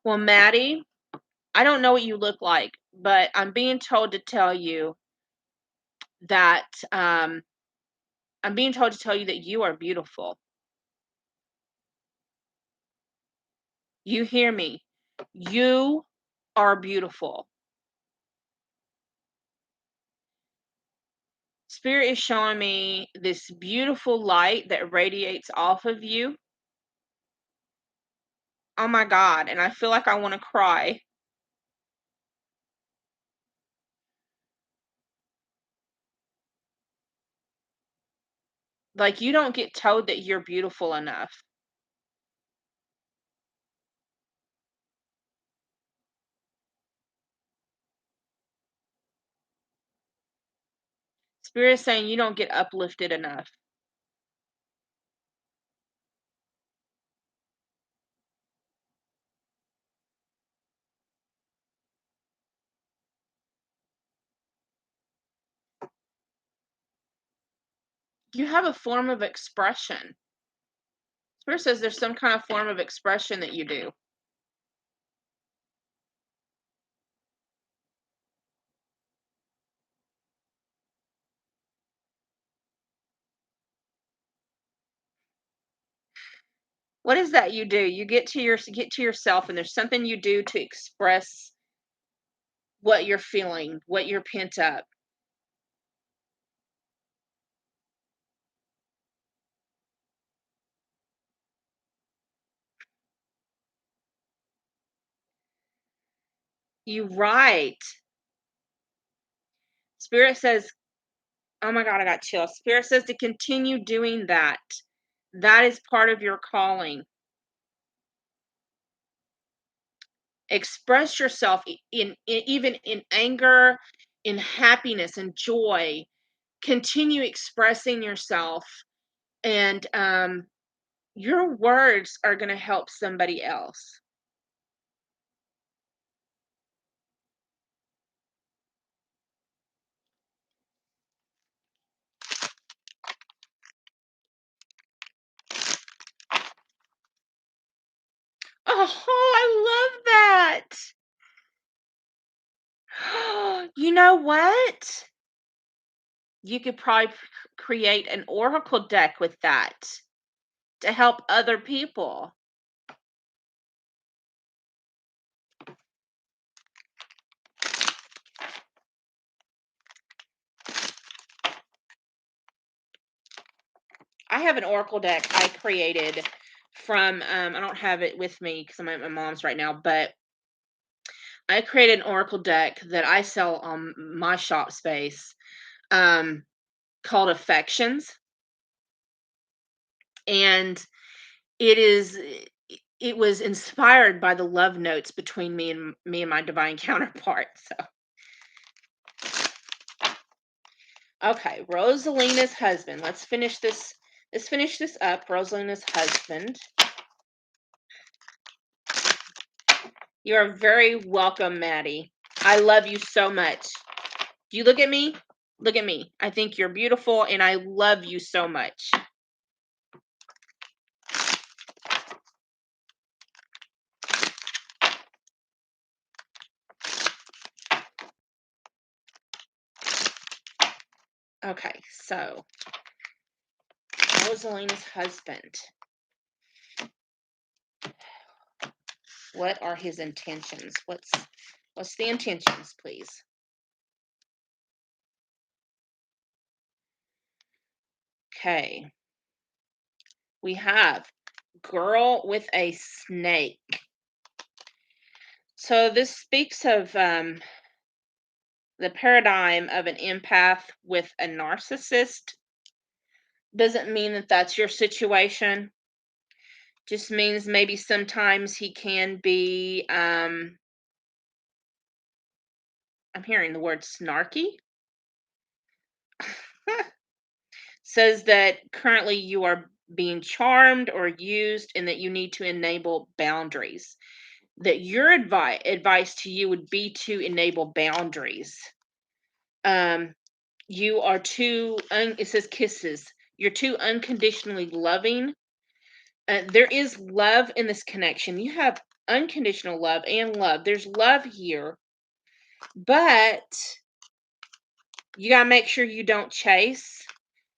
well, Maddie, I don't know what you look like, but I'm being told to tell you that I'm being told to tell you that you are beautiful. You hear me? You are beautiful. Spirit is showing me this beautiful light that radiates off of you. Oh my God. And I feel like I want to cry. Like, you don't get told that you're beautiful enough. Spirit is saying you don't get uplifted enough. You have a form of expression. Spirit says there's some kind of form of expression that you do. What is that you do? You get to yourself, and there's something you do to express what you're feeling, what you're pent up. You write. Spirit says, oh my God, I got chills. Spirit says to continue doing that. That is part of your calling. Express yourself in even in anger, in happiness and joy. Continue expressing yourself, and your words are going to help somebody else. Oh, I love that. You know what? You could probably create an oracle deck with that to help other people. I have an oracle deck I created from I don't have it with me because I'm at my mom's right now, but I created an oracle deck that I sell on my shop space, um, called Affections, and it is it was inspired by the love notes between me and my divine counterpart. So, okay, Rosalina's husband. Let's finish this. Let's finish this up. Rosalina's husband. You are very welcome, Maddie. I love you so much. Do you look at me? Look at me. I think you're beautiful and I love you so much. Okay, so Rosalina's husband. What are his intentions? What's the intentions, please? Okay. We have girl with a snake. So this speaks of the paradigm of an empath with a narcissist. Doesn't mean that that's your situation. Just means maybe sometimes he can be I'm hearing the word snarky. Says that currently you are being charmed or used and that you need to enable boundaries. That your advice to you would be to enable boundaries. Um, you are too, it says kisses. You're too unconditionally loving. There is love in this connection. You have unconditional love and love. There's love here, but you got to make sure you don't chase.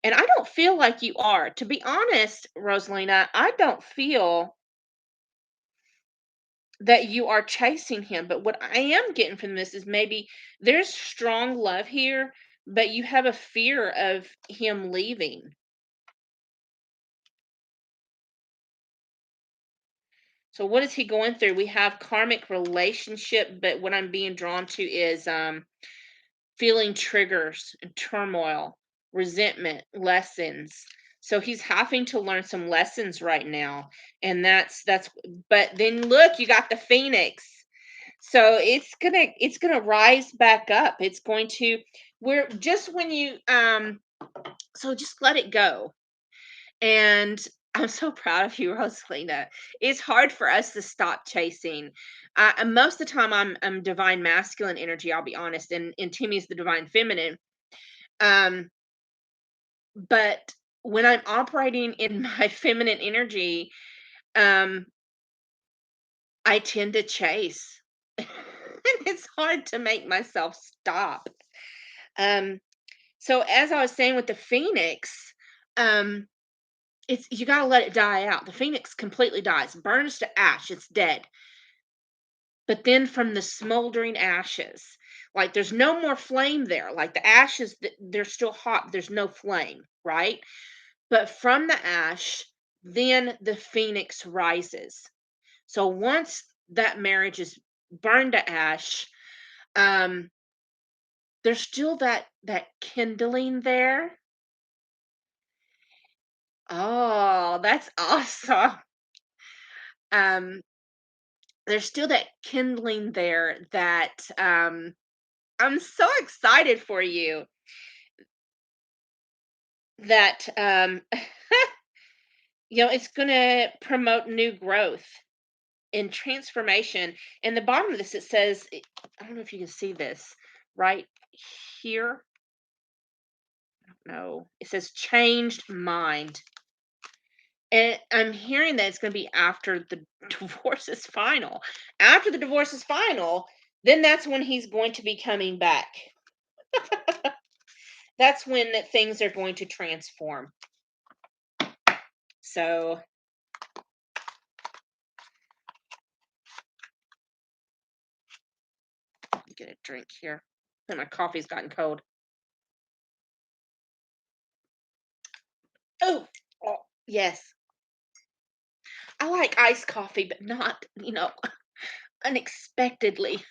And I don't feel like you are. To be honest, Rosalina, I don't feel that you are chasing him. But what I am getting from this is maybe there's strong love here, but you have a fear of him leaving. So what is he going through? We have karmic relationship, but what I'm being drawn to is feeling triggers and turmoil, resentment, lessons. So he's having to learn some lessons right now. And that's but then look, you got the phoenix. So it's gonna rise back up. It's going to we're just when you so just let it go. And I'm so proud of you, Rosalina. It's hard for us to stop chasing. And most of the time, I'm divine masculine energy. I'll be honest, and Timmy's the divine feminine. Um, but when I'm operating in my feminine energy, um, I tend to chase, and it's hard to make myself stop. Um, so as I was saying with the phoenix, um, it's you gotta let it die out. The phoenix completely dies, burns to ash, it's dead. But then from the smoldering ashes, like there's no more flame there. Like the ashes, they're still hot. There's no flame, right? But from the ash, then the phoenix rises. So once that marriage is burned to ash, um, there's still that kindling there. Oh, that's awesome. Um, there's still that kindling there that I'm so excited for you that it's going to promote new growth and transformation. And the bottom of this it says I don't know if you can see this right here. No, it says changed mind. And I'm hearing that it's gonna be after the divorce is final. After the divorce is final, then that's when he's going to be coming back. That's when things are going to transform. So, get a drink here. And my coffee's gotten cold. Oh, oh, yes. I like iced coffee, but not, unexpectedly.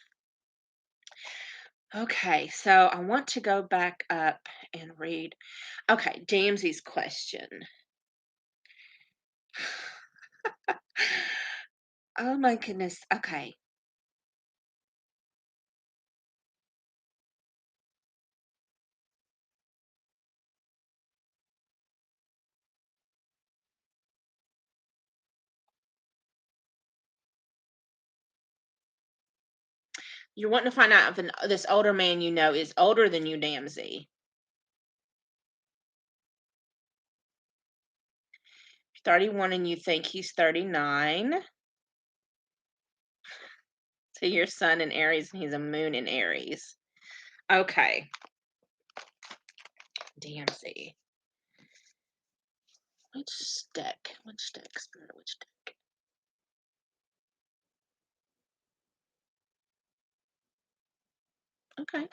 Okay, so I want to go back up and read. Okay, James's question. Oh my goodness. Okay. You're wanting to find out if this older man you know is older than you, Damsey. 31 and you think he's 39. So your sun in Aries and he's a moon in Aries. Okay, Damsey. Which deck? Which deck? Spirit, which deck? Okay.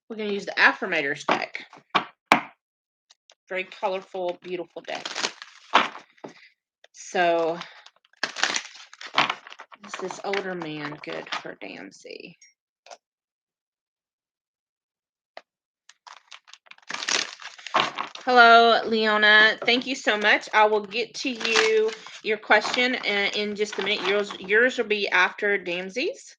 We're going to use the Affirmators deck. Very colorful, beautiful deck. So, is this older man good for Damsey? Hello, Leona. Thank you so much. I will get to your question in just a minute. Yours will be after Damsey's.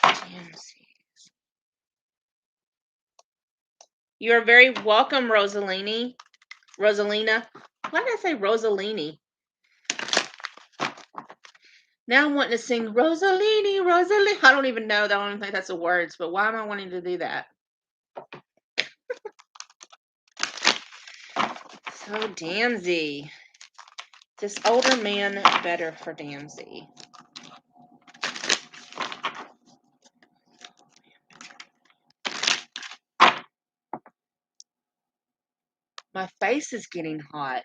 Damsey's. You are very welcome, Rosalini. Rosalina. Why did I say Rosalini? Now I'm wanting to sing Rosalini, Rosalini. I don't even know. I don't even think that's the words, but why am I wanting to do that? So, Damsey. This older man better for Damsey. My face is getting hot.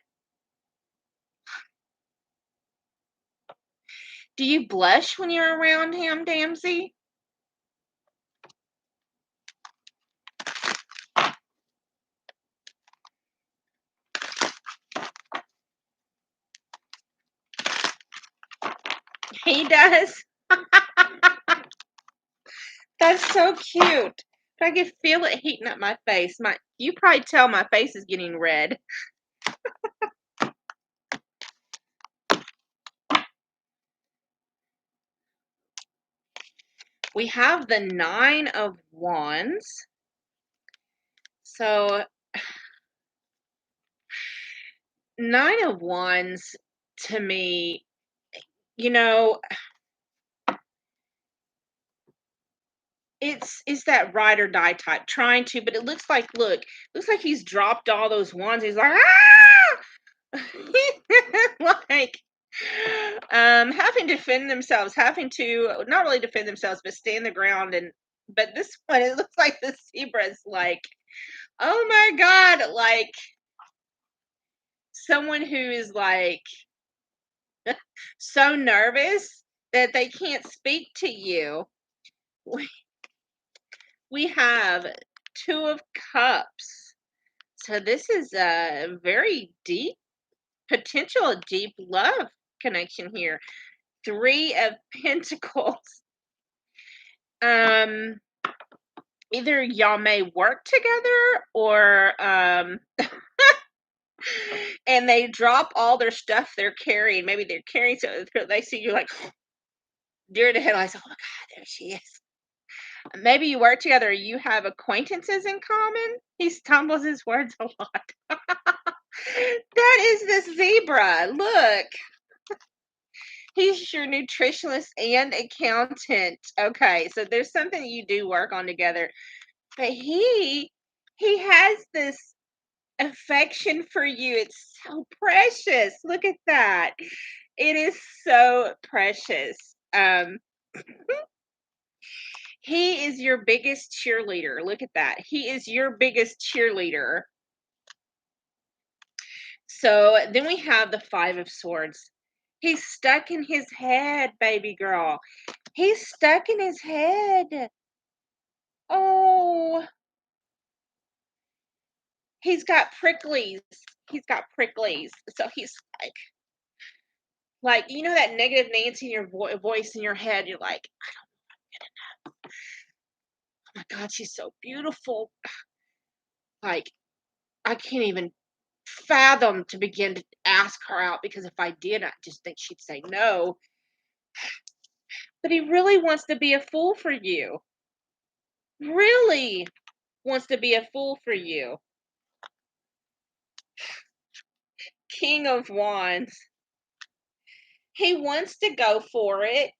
Do you blush when you're around him, Damsey? He does. That's so cute. I can feel it heating up my face. You probably tell my face is getting red. We have the 9 of Wands. So 9 of Wands to me, you know, it's that ride or die type trying to, but it looks like he's dropped all those wands. He's like, ah! Like having to defend themselves, having to not really defend themselves, but stand the ground. And but this one, it looks like the zebra's like, oh my god, like someone who is like so nervous that they can't speak to you. We have 2 of Cups. So this is a very deep potential deep love connection here. 3 of Pentacles. Um Either y'all may work together or and they drop all their stuff they're carrying. Maybe they're carrying so they see you like deer in the headlights. Oh my god, there she is. Maybe you work together, you have acquaintances in common? He stumbles his words a lot. That is the zebra. Look, he's your nutritionist and accountant. Okay, so there's something you do work on together. But he has this affection for you. It's so precious. Look at that. It is so precious. He is your biggest cheerleader. Look at that. He is your biggest cheerleader. So then we have the Five of Swords. He's stuck in his head, baby girl. He's stuck in his head. Oh, he's got pricklies. He's got pricklies. So he's like you know that negative Nancy in your voice in your head. You're like, oh my God, she's so beautiful. Like I can't even fathom to begin to ask her out because if I did, I just think she'd say no. But he really wants to be a fool for you. Really wants to be a fool for you. King of Wands. He wants to go for it.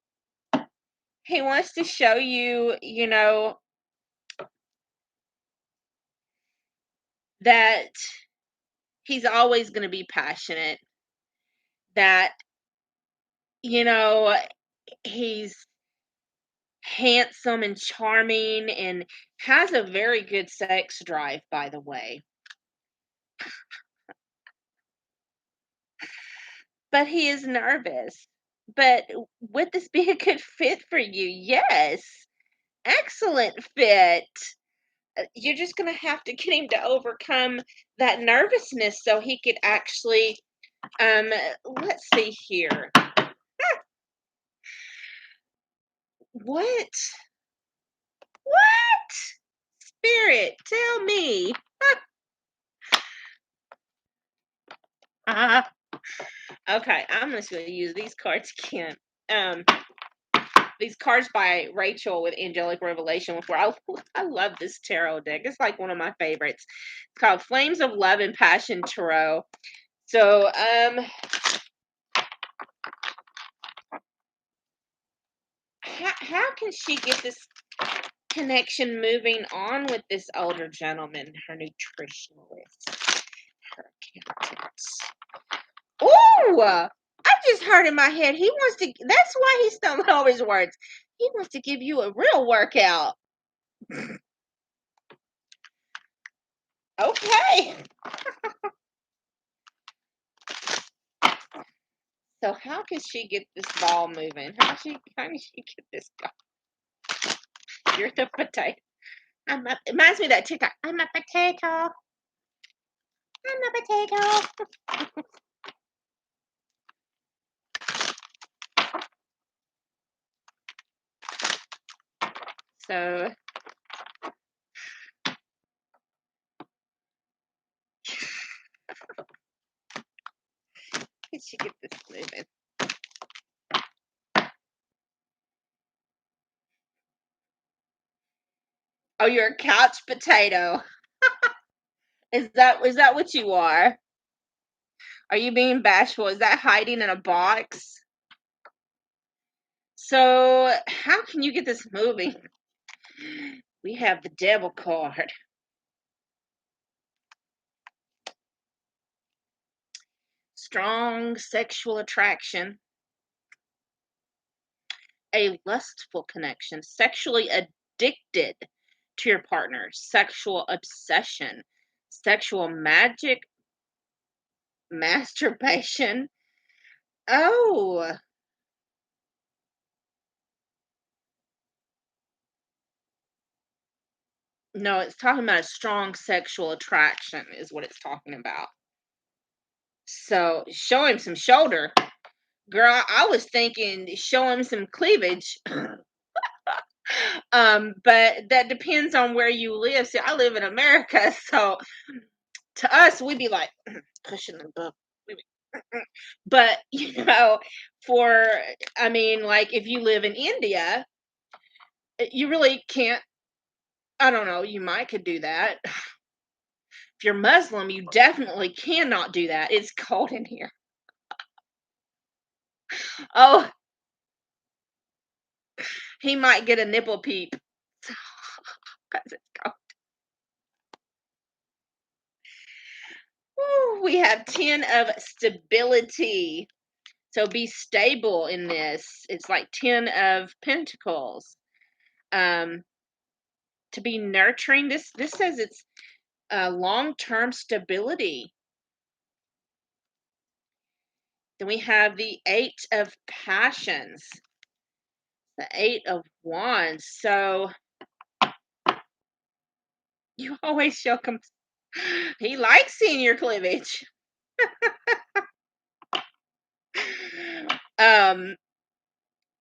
He wants to show you, that he's always going to be passionate, that, you know, he's handsome and charming and has a very good sex drive, by the way. But he is nervous. But would this be a good fit for you? Yes. Excellent fit. You're just going to have to get him to overcome that nervousness so he could actually um let's see here. What? What? Spirit, tell me. Okay, I'm just going to use these cards again. Um these cards by Rachel with Angelic Revelation where I love this tarot deck. It's like one of my favorites. It's called Flames of Love and Passion Tarot. So, how can she get this connection moving on with this older gentleman, her nutritionalist, her accountant? Ooh, I just heard in my head he wants to. That's why he stumbled over his words. He wants to give you a real workout. Okay. So how can she get this ball moving? How can she get this ball? You're the potato. It reminds me of that TikTok. I'm a potato. I'm a potato. So can she get this moving? Oh, you're a couch potato. Is that what you are? Are you being bashful? Is that hiding in a box? So how can you get this moving? We have the devil card. Strong sexual attraction, a lustful connection, sexually addicted to your partner, sexual obsession, sexual magic, masturbation. Oh, no, it's talking about a strong sexual attraction, is what it's talking about. So show him some shoulder. Girl, I was thinking show him some cleavage. But that depends on where you live. See, I live in America, so to us, we'd be like pushing the book. But for I mean, like if you live in India, You really can't. I don't know, you might could do that. If you're Muslim, you definitely cannot do that. It's cold in here. Oh, he might get a nipple peep. 'Cause it's cold. Woo, we have 10 of stability. So be stable in this. It's like 10 of pentacles. Um, to be nurturing. This says it's long-term stability. Then we have the 8 of passions. The 8 of wands. So you always show he likes seeing your cleavage. Um,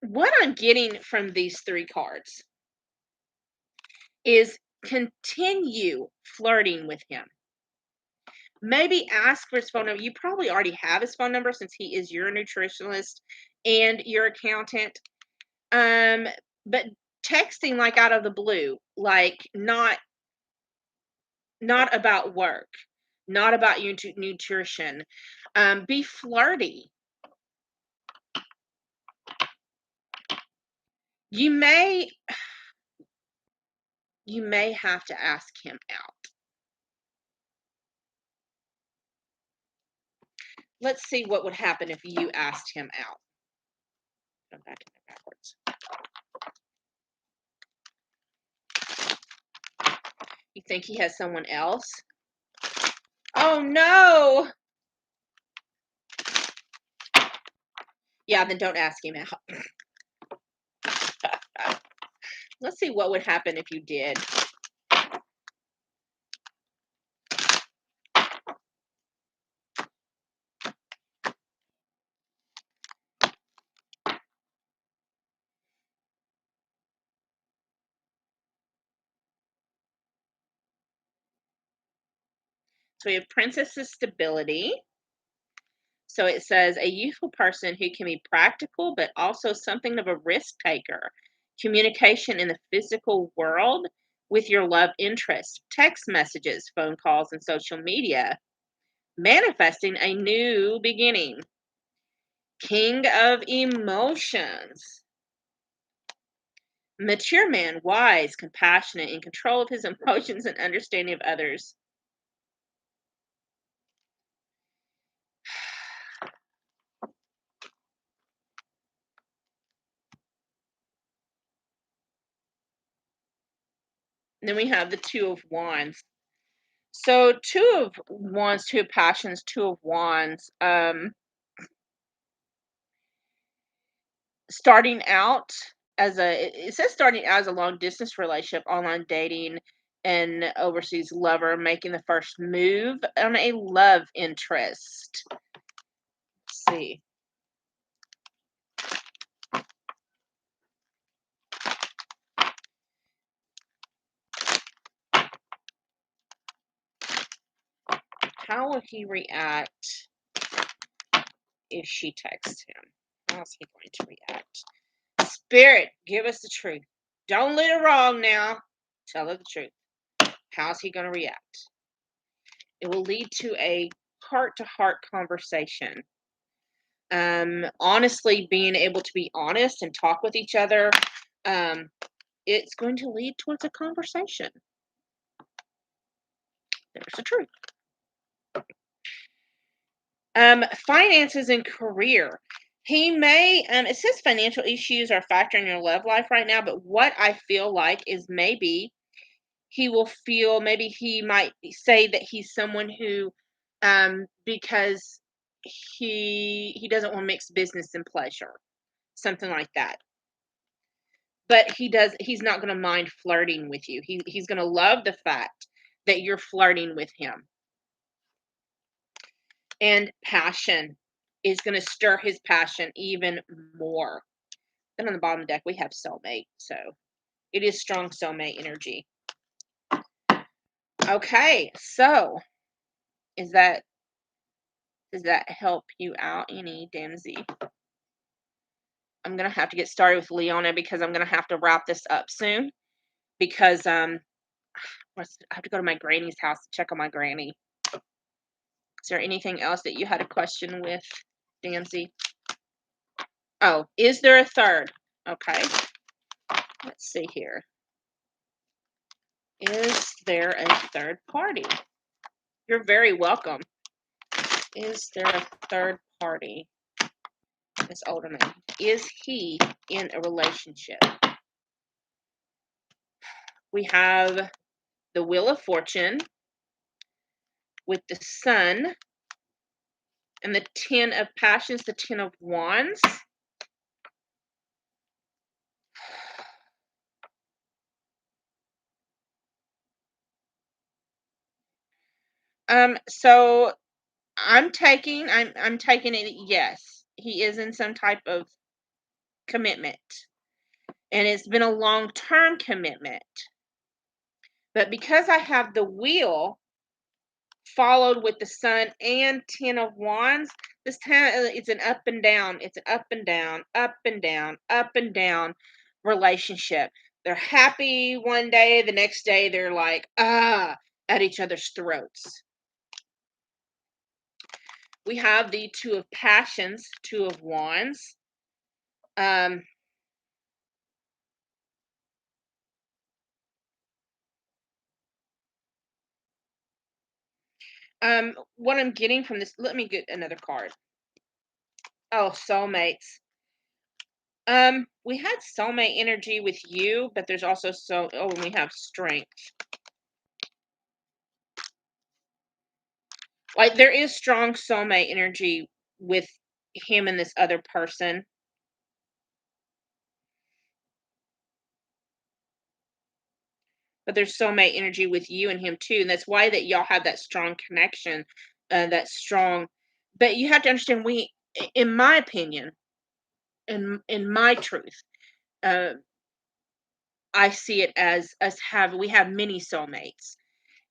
what I'm getting from these 3 cards is continue flirting with him. Maybe ask for his phone number. You probably already have his phone number since he is your nutritionist and your accountant. Um, but texting like out of the blue, like not about work, not about your nutrition. Be flirty. You may you may have to ask him out. Let's see what would happen if you asked him out. Go back and backwards. You think he has someone else? Oh no. Yeah, then don't ask him out. Let's see what would happen if you did. So we have Princess's stability. So it says a youthful person who can be practical, but also something of a risk taker. Communication in the physical world with your love interest, text messages, phone calls, and social media. Manifesting a new beginning. King of emotions. Mature man, wise, compassionate, in control of his emotions and understanding of others. And then we have the Two of Wands. So Two of Wands, Two of Passions, Two of Wands. Starting out as it says starting out as a long distance relationship, online dating, and overseas lover making the first move on a love interest. Let's see. How will he react if she texts him? How's he going to react? Spirit, give us the truth. Don't lead her wrong now. Tell her the truth. How's he going to react? It will lead to a heart to heart conversation. Honestly, being able to be honest and talk with each other, um, it's going to lead towards a conversation. There's the truth. Finances and career. He may, it says financial issues are a factor in your love life right now, but what I feel like is maybe he will feel, maybe he might say that he's someone who, because he doesn't want to mix business and pleasure, something like that. But he's not going to mind flirting with you. He's going to love the fact that you're flirting with him. And passion is going to stir his passion even more. Then on the bottom of the deck, we have soulmate. So it is strong soulmate energy. Okay, so is that does that help you out any, Damsey? I'm gonna have to get started with Leona because I'm gonna have to wrap this up soon because I have to go to my granny's house to check on my granny. Is there anything else that you had a question with, Danzy? Oh, is there a third? Okay, let's see here. Is there a third party? You're very welcome. Is there a third party? Miss Alderman. Is he in a relationship? We have the Wheel of Fortune with the Sun and the Ten of Passions, the Ten of Wands. So I'm taking it, yes. He is in some type of commitment. And it's been a long-term commitment. But because I have the wheel followed with the Sun and Ten of Wands, this time it's an up and down. It's an up and down, up and down, up and down relationship. They're happy one day, the next day they're like, at each other's throats. We have the Two of Passions, Two of Wands. What I'm getting from this, let me get another card. Oh, soulmates. We had soulmate energy with you, but there's also and we have strength. Like there is strong soulmate energy with him and this other person. But there's soulmate energy with you and him too, and that's why that y'all have that strong connection, that strong. But you have to understand, in my opinion, in my truth, uh, I see it as we have many soulmates.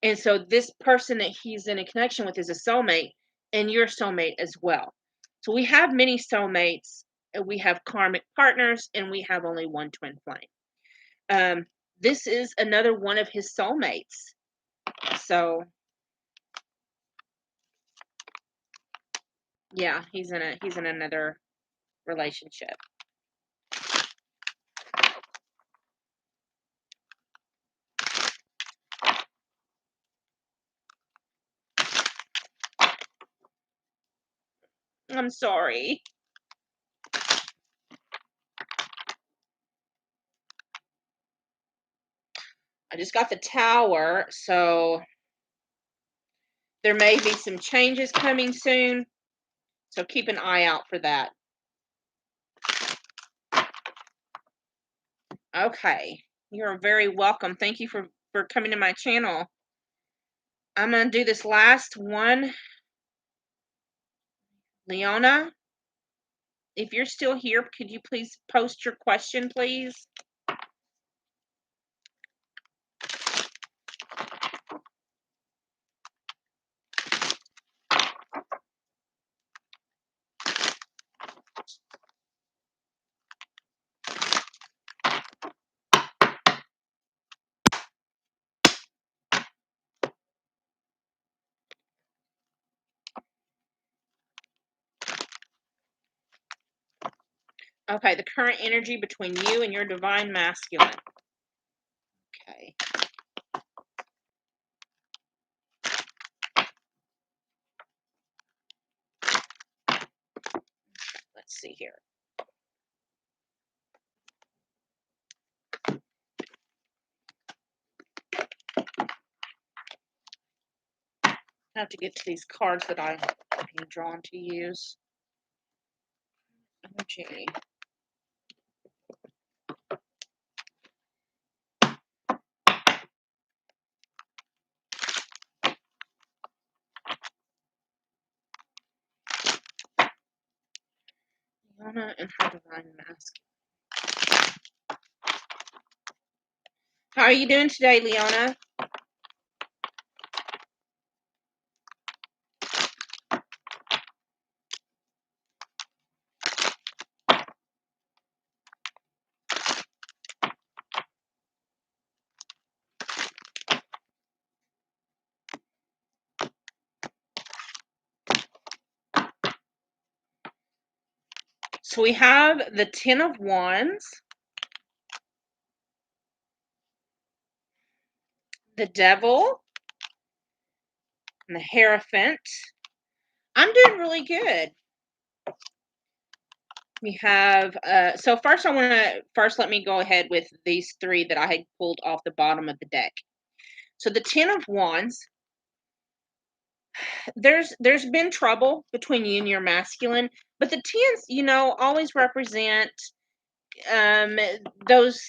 And so this person that he's in a connection with is a soulmate, and you're a soulmate as well. So we have many soulmates, we have karmic partners, and we have only one twin flame. This is another one of his soulmates. So yeah, he's in another relationship. I'm sorry. I just got the Tower, so there may be some changes coming soon. So keep an eye out for that. Okay. You're very welcome. Thank you for coming to my channel. I'm going to do this last one. Leona, if you're still here, could you please post your question, please? Okay, the current energy between you and your divine masculine. Okay. Let's see here. I have to get to these cards that I'm being drawn to use. Energy. Leona and her divine masculine. How are you doing today, Leona? So we have the Ten of Wands, the Devil, and the Hierophant. I'm doing really good. We have so first I want to first let me go ahead with these three that I had pulled off the bottom of the deck. So the Ten of Wands, there's been trouble between you and your masculine, but the tens, always represent um those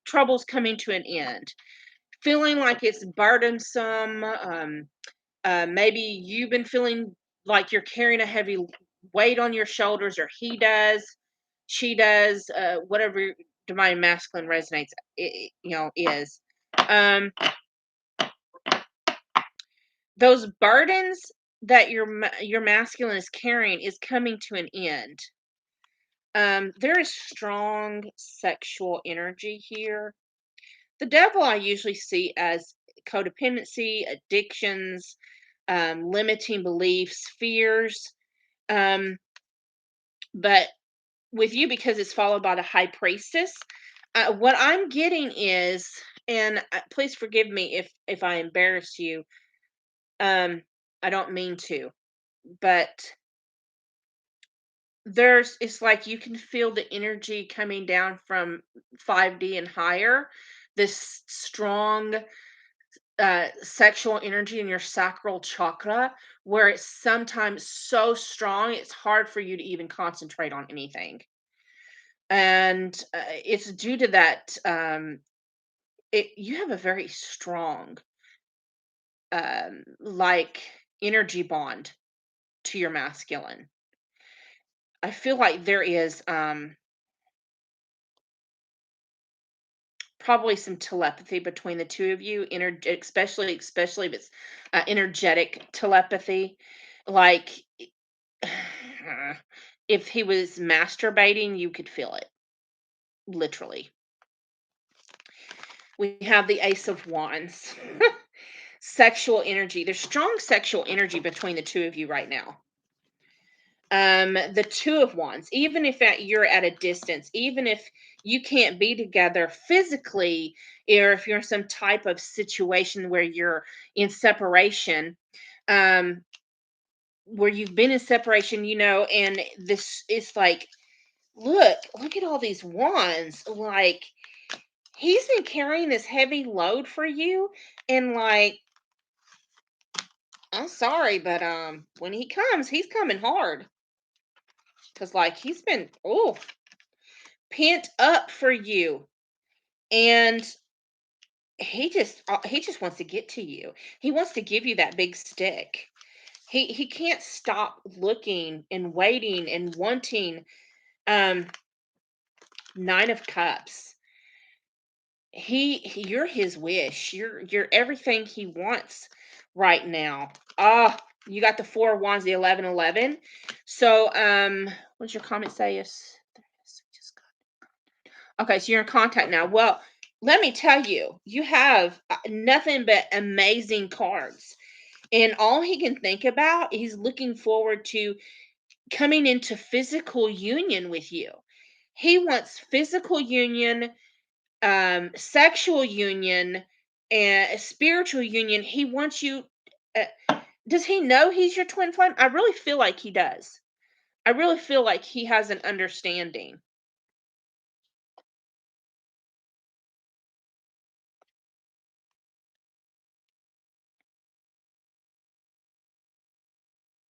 troubles coming to an end. Feeling like it's burdensome, maybe you've been feeling like you're carrying a heavy weight on your shoulders, or he does, she does, whatever divine masculine resonates, is. Um, those burdens that your masculine is carrying is coming to an end. There is strong sexual energy here. The devil I usually see as codependency, addictions, limiting beliefs, fears. Um, but with you, because it's followed by the high priestess, what I'm getting is, and please forgive me if I embarrass you. Um, I don't mean to, but it's like you can feel the energy coming down from 5D and higher. This strong sexual energy in your sacral chakra, where it's sometimes so strong it's hard for you to even concentrate on anything. And it's due to that. You have a very strong, like, energy bond to your masculine. I feel like there is probably some telepathy between the two of you, especially if it's energetic telepathy. Like, if he was masturbating, you could feel it, literally. We have the Ace of Wands. Sexual energy. There's strong sexual energy between the two of you right now. The Two of Wands, even if you're at a distance, even if you can't be together physically, or if you're in some type of situation where you're in separation, um, where you've been in separation, and this is like, look at all these wands. Like, he's been carrying this heavy load for you, and like, I'm sorry, but when he comes, he's coming hard. Cause like he's been pent up for you, and he just wants to get to you. He wants to give you that big stick. He can't stop looking and waiting and wanting. Um, Nine of Cups. You're his wish. You're everything he wants right now. Ah, you got the Four of Wands, the 1111. So, what does your comment say? Yes. Okay, so you're in contact now. Well, let me tell you, you have nothing but amazing cards. And all he can think about, he's looking forward to coming into physical union with you. He wants physical union, sexual union, and spiritual union. He wants you. Does he know he's your twin flame? I really feel like he does. I really feel like he has an understanding.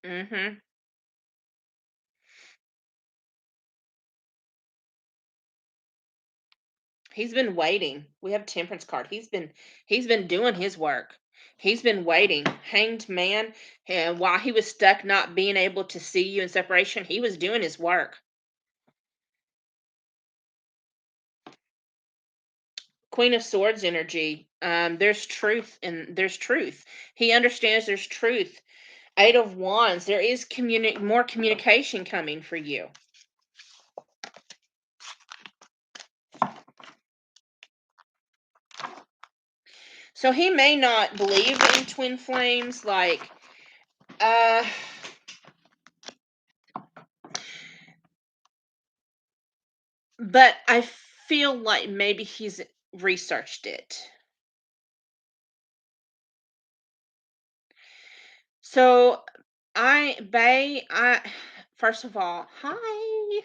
Hmm. He's been waiting. We have Temperance card. He's been doing his work. He's been waiting. Hanged Man, and while he was stuck not being able to see you in separation, he was doing his work. Queen of Swords energy. There's truth, and there's truth. He understands there's truth. Eight of Wands. There is more communication coming for you. So he may not believe in twin flames, like, uh but I feel like maybe he's researched it. So I first of all, hi.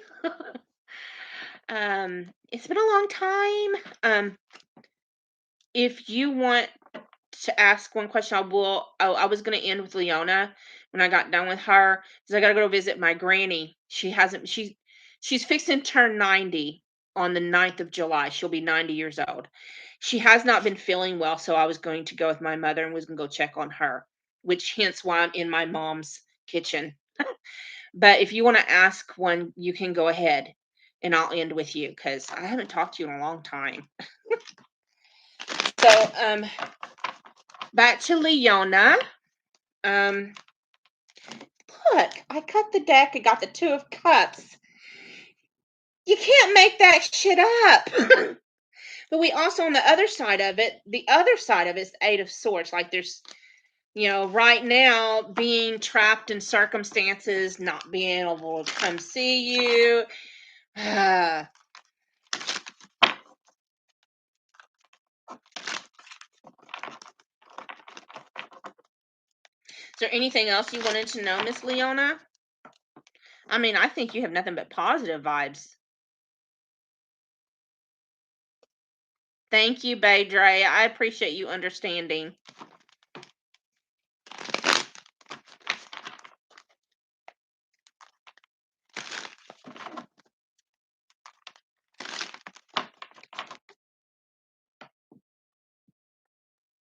It's been a long time. If you want to ask one question, I will. Oh, I was going to end with Leona when I got done with her because I got to go visit my granny. She hasn't. She's fixing to turn 90 on the 9th of July. She'll be 90 years old. She has not been feeling well, so I was going to go with my mother and was going to go check on her, which hence why I'm in my mom's kitchen. But if you want to ask one, you can go ahead, and I'll end with you because I haven't talked to you in a long time. So, back to Leona. Um, Look, I cut the deck. I got the Two of Cups. You can't make that shit up. But we also, on the other side of it, the other side of it is the Eight of Swords. Like there's, right now being trapped in circumstances, not being able to come see you. Is there anything else you wanted to know, Miss Leona? I mean, I think you have nothing but positive vibes. Thank you, Baydre. I appreciate you understanding.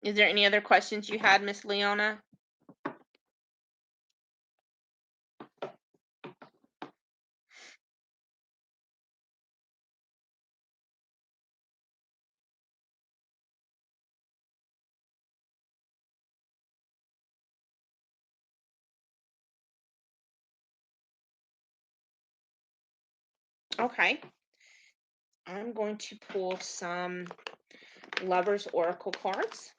Is there any other questions you had, Miss Leona? Okay. I'm going to pull some Lovers Oracle cards.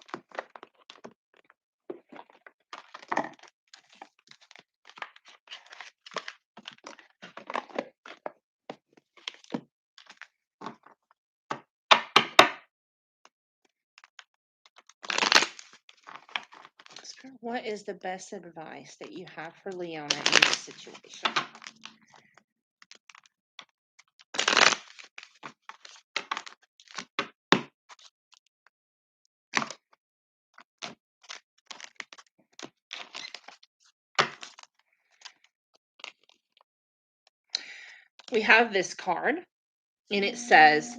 What is the best advice that you have for Leona in this situation? We have this card, and it says,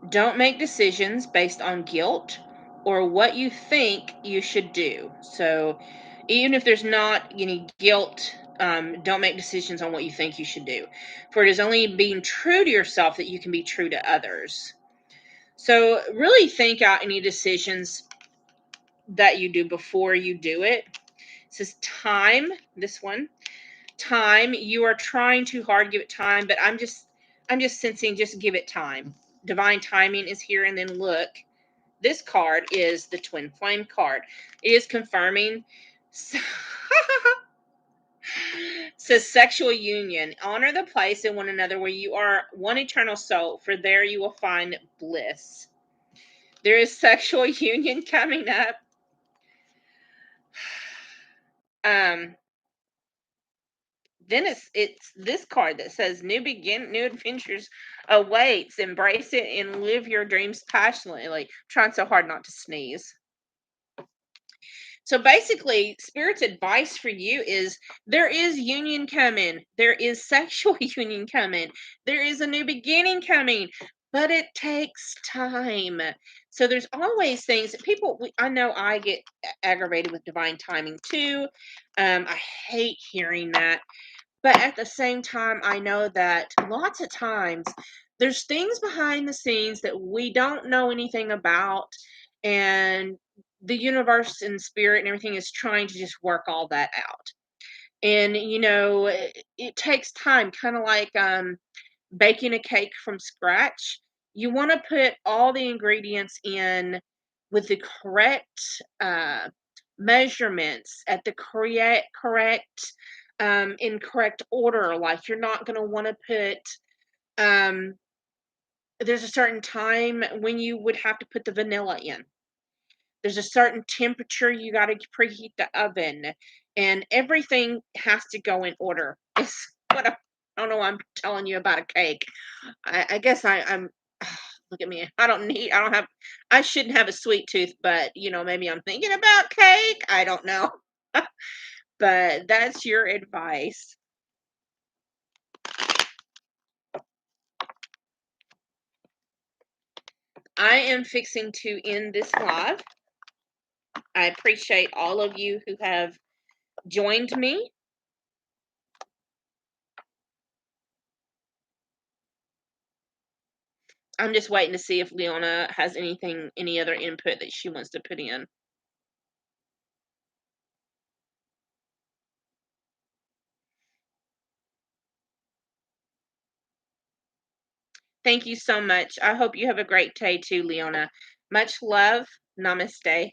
don't make decisions based on guilt or what you think you should do. So, even if there's not any guilt, don't make decisions on what you think you should do. For it is only being true to yourself that you can be true to others. So, really think out any decisions that you do before you do it. It says time, this one. Time, you are trying too hard to give it time, but I'm just sensing just give it time. Divine timing is here, and then look, this card is the Twin Flame card. It is confirming says sexual union. Honor the place in one another where you are one eternal soul, for there you will find bliss. There is sexual union coming up. Um, then it's this card that says new adventures awaits. Embrace it and live your dreams passionately. Trying so hard not to sneeze. So basically, Spirit's advice for you is there is union coming. There is sexual union coming. There is a new beginning coming, but it takes time. So there's always things that I know I get aggravated with divine timing too. I hate hearing that. But at the same time, I know that lots of times there's things behind the scenes that we don't know anything about. And the universe and spirit and everything is trying to just work all that out. And, it takes time, kind of like baking a cake from scratch. You want to put all the ingredients in with the correct measurements at the correct in correct order. Like you're not going to want to put um there's a certain time when you would have to put the vanilla in. There's a certain temperature you gotta preheat the oven, and everything has to go in order. It's what I don't know why I'm telling you about a cake. I guess I'm look at me. I don't have I shouldn't have a sweet tooth, but, maybe I'm thinking about cake. I don't know. But that's your advice. I am fixing to end this live. I appreciate all of you who have joined me. I'm just waiting to see if Leona has any other input that she wants to put in. Thank you so much. I hope you have a great day too, Leona. Much love. Namaste.